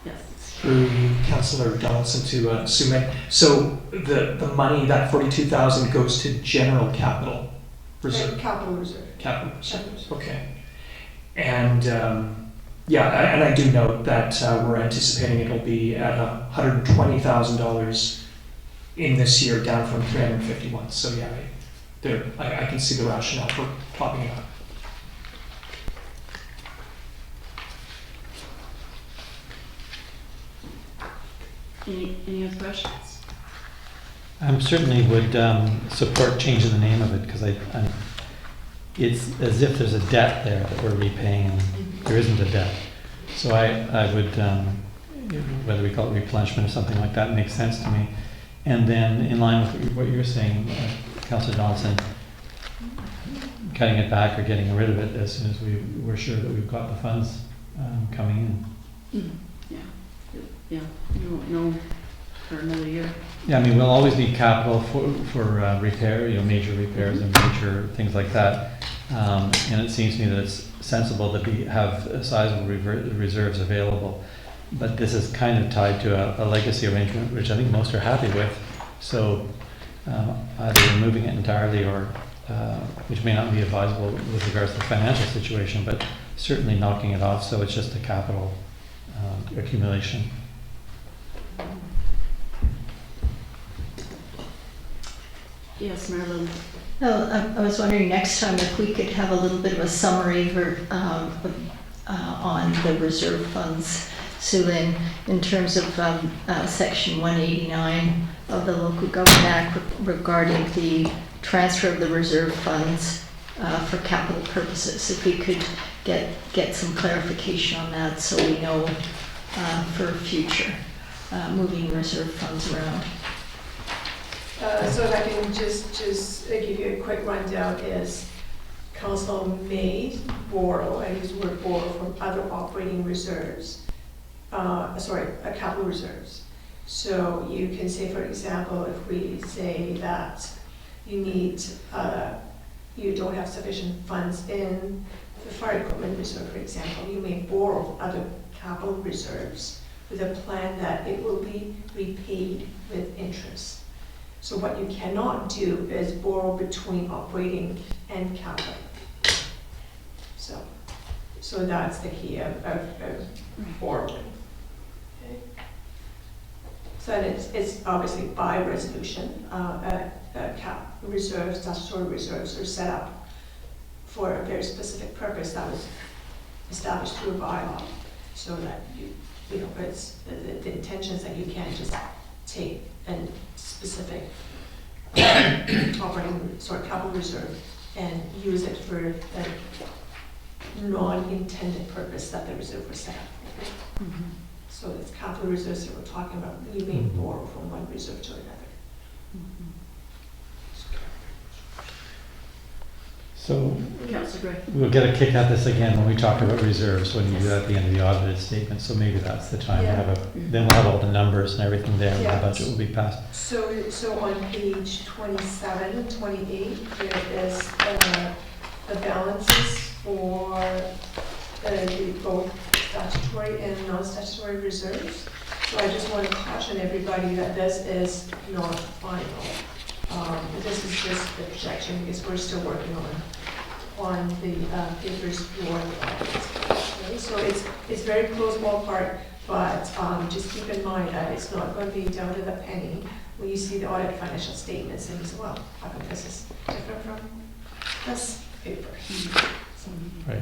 Yes. Through you, Councillor Donaldson, to Sue May. So the money, that 42,000 goes to general capital reserve. Capital reserve. Capital reserve. Capital reserve. Okay. And and I do note that we're anticipating it'll be at $120,000 in this year, down from 351. So yeah, I can see the rationale for popping it up. Any other questions? I certainly would support changing the name of it because it's as if there's a debt there that we're repaying and there isn't a debt. So I would, whether we call it replenishment or something like that, makes sense to me. And then in line with what you're saying, Councillor Donaldson, cutting it back or getting rid of it as soon as we're sure that we've got the funds coming in. Yeah, you won't know for another year. Yeah, I mean, we'll always need capital for repair, major repairs and major things like that. And it seems to me that it's sensible to have sizable reserves available. But this is kind of tied to a legacy arrangement, which I think most are happy with. So either removing it entirely or, which may not be advisable with regards to the financial situation, but certainly knocking it off so it's just a capital accumulation. Yes, Marilyn. No, I was wondering next time if we could have a little bit of a summary on the reserve funds, Sue-Lynn, in terms of Section 189 of the Local Government Act regarding the transfer of the reserve funds for capital purposes. If we could get some clarification on that so we know for future, moving reserve funds around. So if I can just give you a quick rundown is, council may borrow, I use the word borrow, from other operating reserves, capital reserves. So you can say, for example, if we say that you need, you don't have sufficient funds in the fire equipment reserve, for example, you may borrow other capital reserves with a plan that it will be repaid with interest. So what you cannot do is borrow between operating and capital. So that's the key of borrowing. Okay. So it's obviously by resolution, reserves, statutory reserves are set up for a very specific purpose that was established through a bylaw, so that you know, it's the intention is that you can't just take a specific capital reserve and use it for a non-intended purpose that the reserve was set up. Mhm. So it's capital reserves that we're talking about. You may borrow from one reserve to another. Mhm. So Councillor Gray. we'll get a kick at this again when we talk about reserves, when you do that at the end of the audited statement, so maybe that's the time to Yeah. have then we'll have all the numbers and everything there, and Yeah. the budget will be passed. So on page 27 and 28, there is the balances for both statutory and non-statutory reserves. So I just want to caution everybody that this is not final. This is just the projection because we're still working on the papers for the audit. Okay, so it's very close ballpark, but just keep in mind that it's not going to be down to the penny when you see the audit financial statements and you say, well, how come this is different from this paper? So, Right.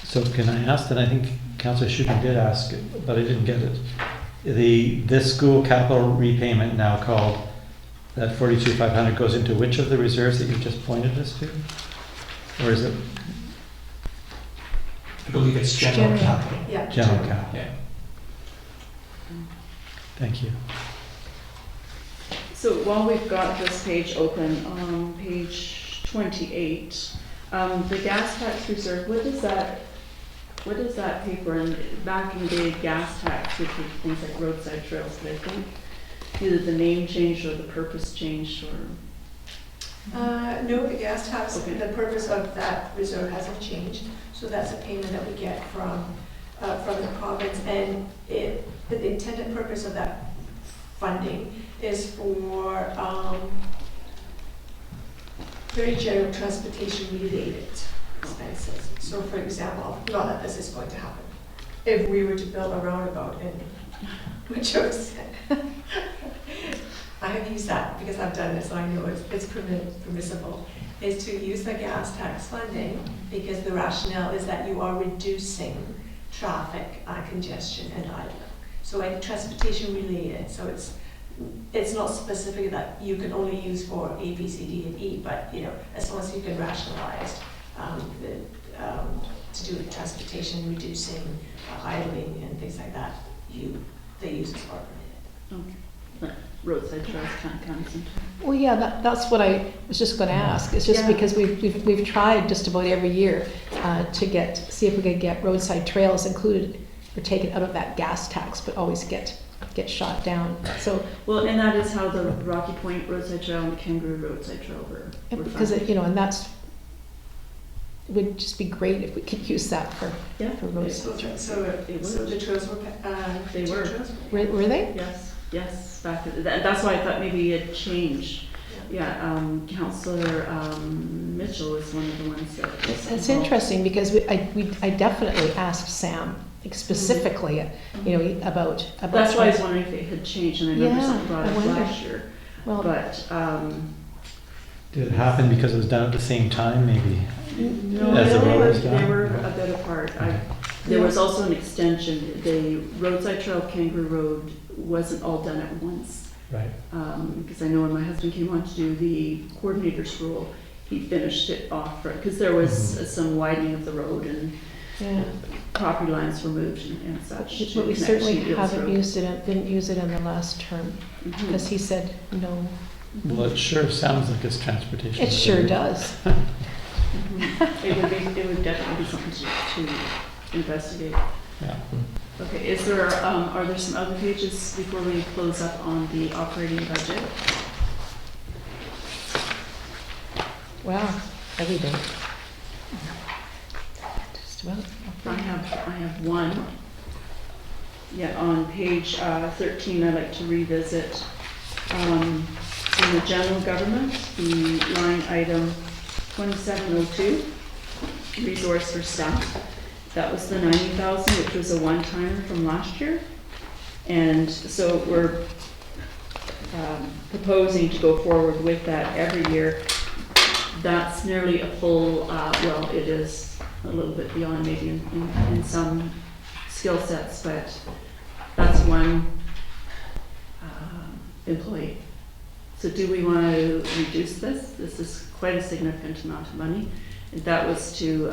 So can I ask, and I think Councillor Schuppen did ask it, but I didn't get it. This school capital repayment now called, that 42,500 goes into which of the reserves that you just pointed us to? Or is it I believe it's general General. capital. yeah. general capital? Yeah. Thank you. So while we've got this page open, on page 28, the gas tax reserve, what is that pay for? And back in the day, gas tax, which was things like roadside trails, but I think either the name changed or the purpose changed, or No, the gas tax, Okay. the purpose of that reserve hasn't changed. So that's a payment that we get from the province, and the intended purpose of that funding is for very general transportation related expenses. So for example, not that this is going to happen, if we were to build a roundabout in Macho's, I have used that because I've done it, so I know it's permissible, is to use the gas tax funding because the rationale is that you are reducing traffic congestion and idling. So it's transportation related, so it's not specific that you can only use for A, B, C, D, and E, but you know, as long as you can rationalize to do with transportation, reducing idling and things like that, they use it for permitted. okay. But roadside trails can't count as into. Well, yeah, that's what I was just going to ask. It's just Yeah. because we've tried just about every year to see if we could get roadside trails included or taken out of that gas tax, but always get shot down. So Well, and that is how the Rocky Point roadside trail and the Kangaroo roadside trail were because funded. and that's it would just be great if we could use that for Yeah. roadside So, trails. so the trails were, They two were. trails Were they? Yes, back at, that's why I thought maybe it changed. Yeah, Councillor Mitchell is one of the ones that. was It's involved. interesting because I definitely asked Sam specifically, about. That's why I was wondering if it had changed, and I remember Yeah, something brought I up wonder. last year. Well, But, Did it happen because it was done at the same time, maybe? no, As the road was they done? were a bit apart. There was also an extension. The roadside trail Kangaroo Road wasn't all done at once. Right. Because I know when my husband came on to do the coordinator's role, he finished it off, because there was some widening of the road and Yeah. property lines were moved and such. But we to certainly connect to Eels haven't Road. used it, didn't use it in the last term, Mhm. because he said no. Well, it sure sounds like it's transportation. It sure related. does. Mhm. It would definitely be something to investigate. Yeah. Okay, is there, are there some other pages before we close up on the operating budget? Wow, every day. Just about. I have one. Yeah, on page 13, I'd like to revisit, in the general government, the line item 2702, resource for staff. That was the 90,000, which was a one-timer from last year. And so we're proposing to go forward with that every year. That's nearly a full, well, it is a little bit beyond maybe in some skill sets, but that's one employee. So do we want to reduce this? This is quite a significant amount of money. That was to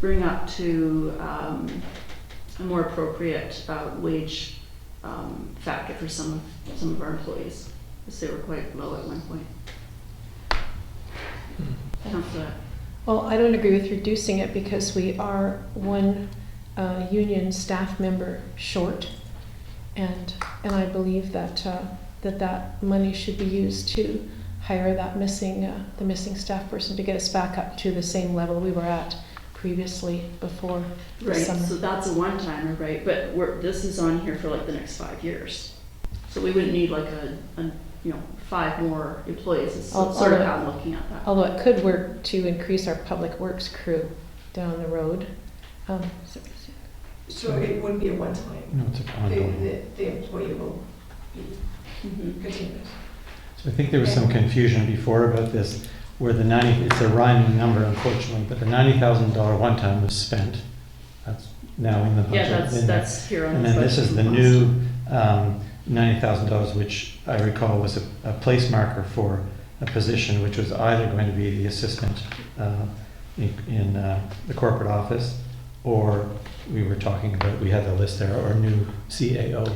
bring up to a more appropriate wage factor for some of our employees, because they were quite low at one point. Councillor, Well, I don't agree with reducing it because we are one union staff member short. And I believe that that money should be used to hire that the missing staff person to get us back up to the same level we were at previously before the right, summer. so that's a one-timer, right? But this is on here for like the next 5 years. So we wouldn't need like a 5 more employees. It's sort of how I'm looking at that. Although it could work to increase our public works crew down the road. So it would be a one-time. No, it's ongoing. The employee will be Mhm. continuous. So I think there was some confusion before about this, where the 90, it's a rhyming number unfortunately, but the $90,000 one-time was spent. That's now in the budget. Yeah, that's here on And this then this is the budget. new $90,000, which I recall was a place marker for a position, which was either going to be the assistant in the corporate office, or we were talking about, we had the list there, or new CAO.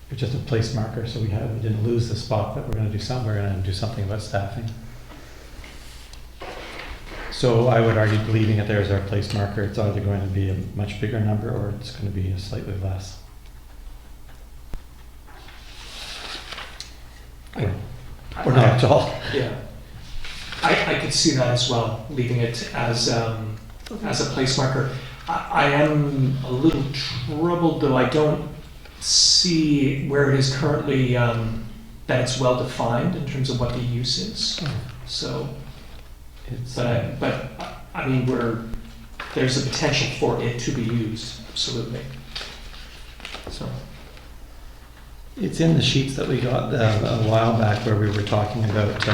It's just a place marker, so we didn't lose the spot, but we're going to do something about staffing. So I would argue leaving it there as our place marker. It's either going to be a much bigger number or it's going to be a slightly less. Or not at all. Yeah. I could see that as well, leaving it as a place marker. I am a little troubled, though I don't see where it is currently that it's well defined in terms of what the use is. So, but I mean, there's a potential for it to be used, absolutely. So. It's in the sheets that we got a while back where we were talking about,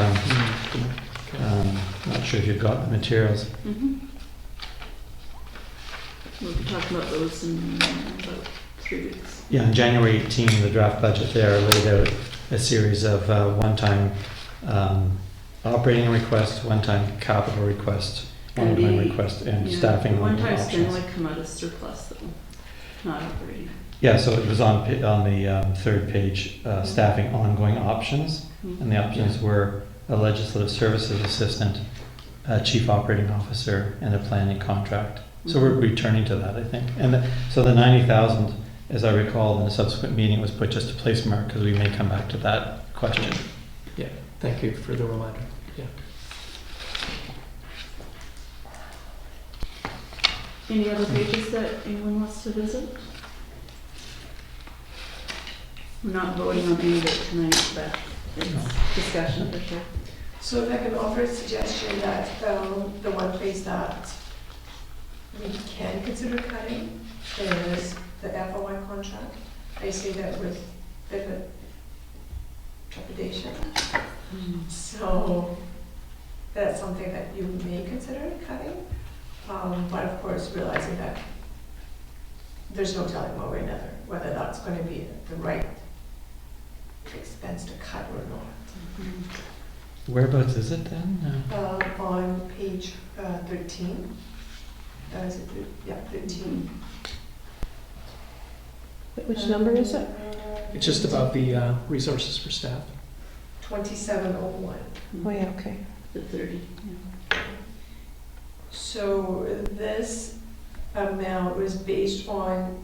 not sure if you've got the materials. Mhm. We'll be talking about those in about 3 weeks. Yeah, on January 18, the draft budget there laid out a series of one-time operating requests, one-time capital request, And one-time the- request, and Yeah, staffing One time's options. generally come out of surplus though, not operating. Yeah, so it was on the third page, staffing ongoing options, and the options were a legislative services assistant, a chief operating officer, and a planning contract. So we're returning to that, I think. And so the 90,000, as I recall, in a subsequent meeting, was put just a place mark because we may come back to that question. Yeah, thank you for the reminder. Yeah. Any other pages that anyone wants to visit? We're not voting on any of it tonight, but it's discussion for sure. So if I can offer a suggestion that the one place that we can consider cutting is the FOI contract. I say that with a bit of trepidation. So that's something that you may consider cutting, but of course realizing that there's no telling one way or another whether that's going to be the right expense to cut or not. Whereabouts is it then? On page 13. Is it, yeah, 13. Which number is it? It's just about the resources for staff. 2701. Oh, yeah, okay. The 30, yeah. So this amount was based on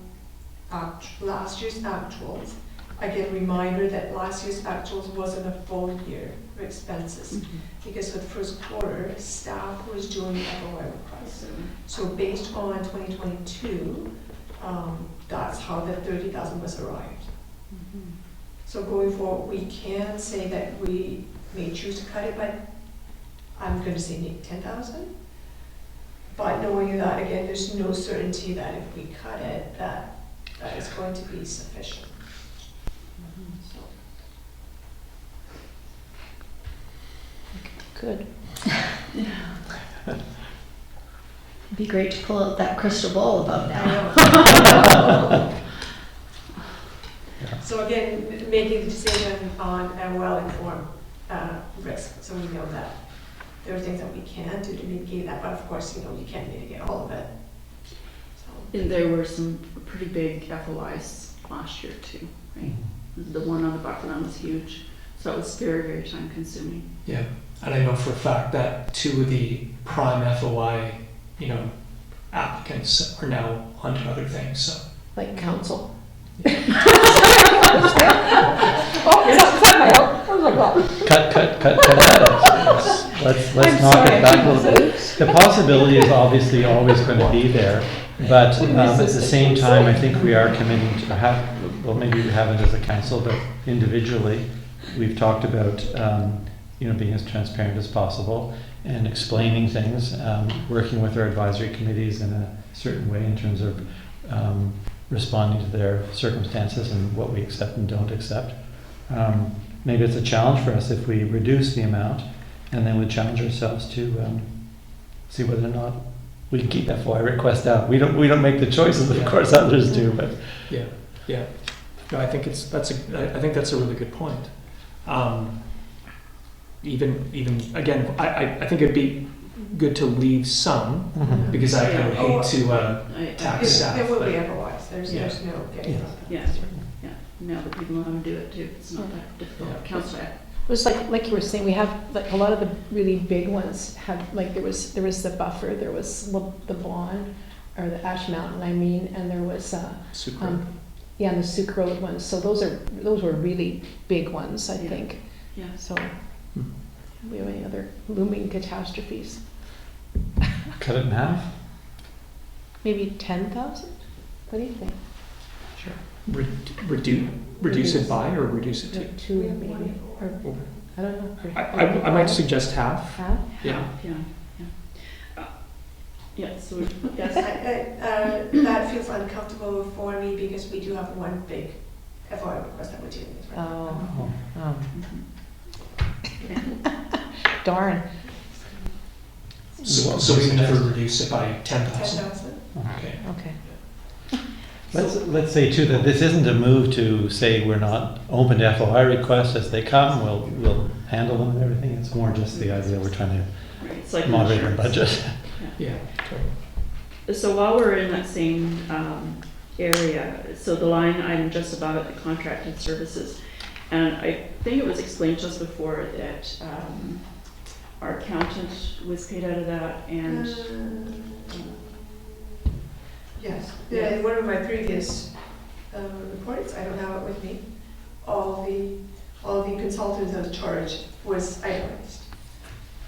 last year's actuals. Again, reminder that last year's actuals wasn't a full year of expenses, because for the first quarter, staff was doing FOI requests. So based on 2022, that's how the 30,000 was arrived. So going forward, we can say that we may choose to cut it by, I'm going to say maybe 10,000. But knowing that, again, there's no certainty that if we cut it, that is going to be sufficient. So. Good. It'd be great to pull out that crystal ball about now. So again, making the decision on a well-informed risk, so we know that there are things that we can do to mitigate that, but of course, you know, you can't mitigate all of it. So. And there were some pretty big FOIs last year too, right? The one on the Buckland was huge, so it was very, very time consuming. Yeah, and I know for a fact that 2 of the prime FOI, applicants are now onto other things, so. Like council. Cut that. Let's knock it back a little bit. The possibility is obviously always going to be there, but at the same time, I think we are committing to maybe we haven't as a council, but individually, we've talked about being as transparent as possible and explaining things, working with our advisory committees in a certain way in terms of responding to their circumstances and what we accept and don't accept. Maybe it's a challenge for us if we reduce the amount, and then we challenge ourselves to see whether or not we can keep FOI request out. We don't make the choices, of course, others do, but Yeah. No, I think that's a really good point. Even again, I think it'd be good to leave some, because I kind of hate to tax staff. There will be otherwise. There's no getting around that. Yeah, yeah. Now that people know how to do it too, it's not that difficult. Yeah. Councillor. It was like you were saying, we have, like, a lot of the really big ones had, like, there was the buffer, there was the Bond, or the Ash Mountain, and there was, Super. and the Souk Road ones, so those were really big ones, I think. Yeah. So, do we have any other looming catastrophes? cut it in half. Maybe 10,000? What do you think? Sure. Reduce it by, or reduce it to? Two, maybe, or, I don't know. I might suggest half. Half? Yeah. Yeah, so Yes, that feels uncomfortable for me because we do have one big FOI request that we're dealing with right now. Darn. So even if we reduce it by 10,000. 10,000. Okay. Okay. Let's say too that this isn't a move to say we're not open to FOI requests as they come. We'll handle them and everything. It's more just the idea we're trying it's to like moderate our insurance. budget. Yeah. Totally. So while we're in that same area, so the line item just above it, the contracted services, and I think it was explained just before that our accountant was paid out of that, and Yes, in one of my previous reports, I don't have it with me, all the consultants of the charge was itemized.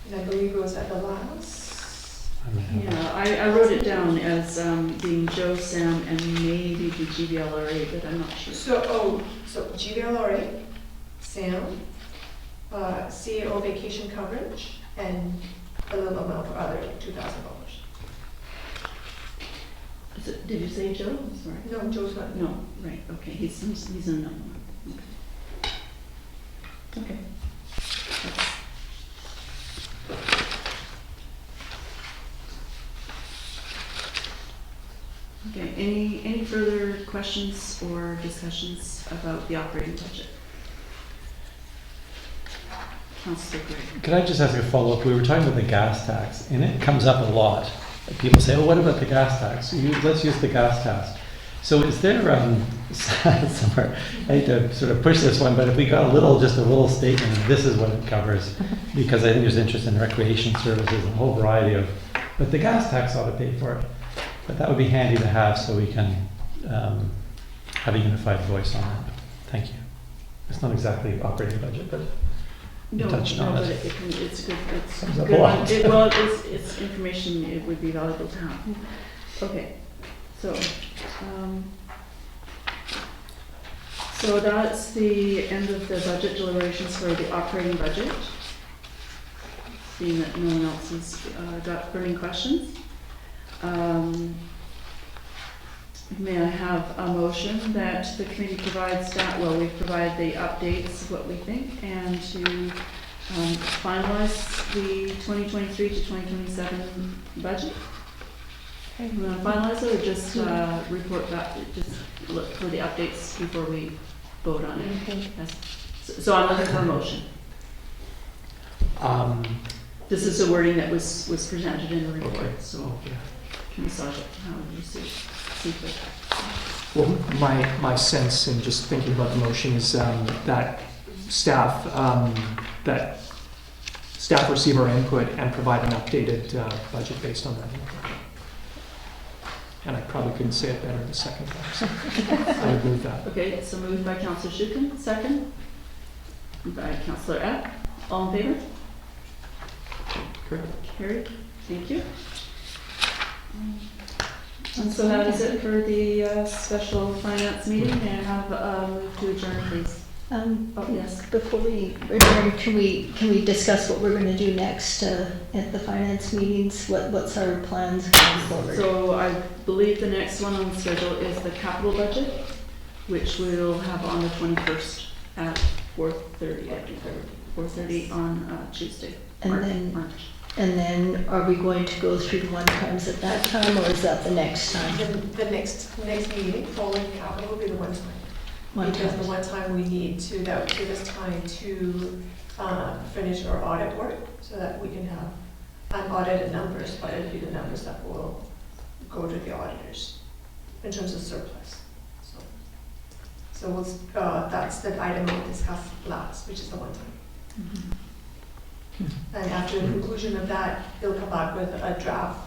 And I believe it was at the last. yeah, I wrote it down as being Joe, Sam, and maybe the GVLRA, but I'm not sure. So GVLRA, Sam, CEO vacation coverage, and a little amount for other, like $2,000. Did you say Joe? I'm sorry. No, Joe's not. No, right, okay, he's in another one. Okay. Okay, any further questions or discussions about the operating budget? Councillor Gray. Could I just ask a follow-up? We were talking about the gas tax, and it comes up a lot. People say, oh, what about the gas tax? Let's use the gas tax. So is there somewhere, I hate to sort of push this one, but if we got just a little statement, this is what it covers, because I think there's interest in recreation services and a whole variety of, but the gas tax ought to pay for it. But that would be handy to have so we can have a unified voice on that. Thank you. It's not exactly operating budget, but you touched on but it. it's good, it's Comes up good a lot. well, it's information it would be valuable to have. Okay, so, so that's the end of the budget deliberations for the operating budget. Seeing that no one else has got burning questions. May I have a motion that the committee provides we provide the updates, what we think, and to finalize the 2023 to 2027 budget? We want to finalize it or just report back, just look for the updates before we vote on it? Yes. So I'm looking for a motion. This is the wording that was presented in the report, Okay. so can massage it how you see fit. Well, my sense in just thinking about the motion is that staff receive our input and provide an updated budget based on that input. And I probably couldn't say it better the second time, so I would move that. Okay, so moved by Councillor Shukin, second. Moved by Councillor Epp. All in favor? Great. Carried. Thank you. And so that is it for the special finance meeting. May I have a move to adjourn, please? Oh, yes. Before we adjourn, can we discuss what we're going to do next at the finance meetings? What's our plans going forward? So I believe the next one on the schedule is the capital budget, which we'll have on the 21st at 4:30, I think, 4:30 on Tuesday, March. And then are we going to go through the one-times at that time, or is that the next time? The next meeting following capital will be the one time. Because the one time we need to, that would give us time to finish our audit work so that we can have unaudited numbers, but it'll be the numbers that will go to the auditors in terms of surplus. So we'll, that's the item we discussed last, which is the one time. Mm-hmm. And after the conclusion of that, they'll come back with a draft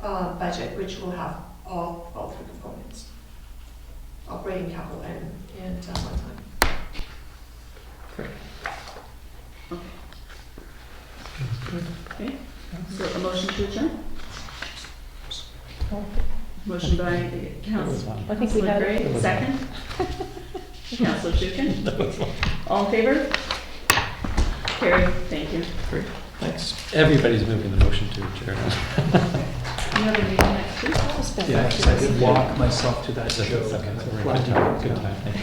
budget, which will have all three components: operating capital and one time. Great. Okay, so a motion to adjourn? Motion by Councillor I think we had it. Gray, second. Councillor Shukin. All in favor? Carried, thank you. Great. Thanks. Everybody's moving the motion to adjourn. You have a meeting next week? Yes, I did walk myself to that That's show. okay. Good time. Thank you.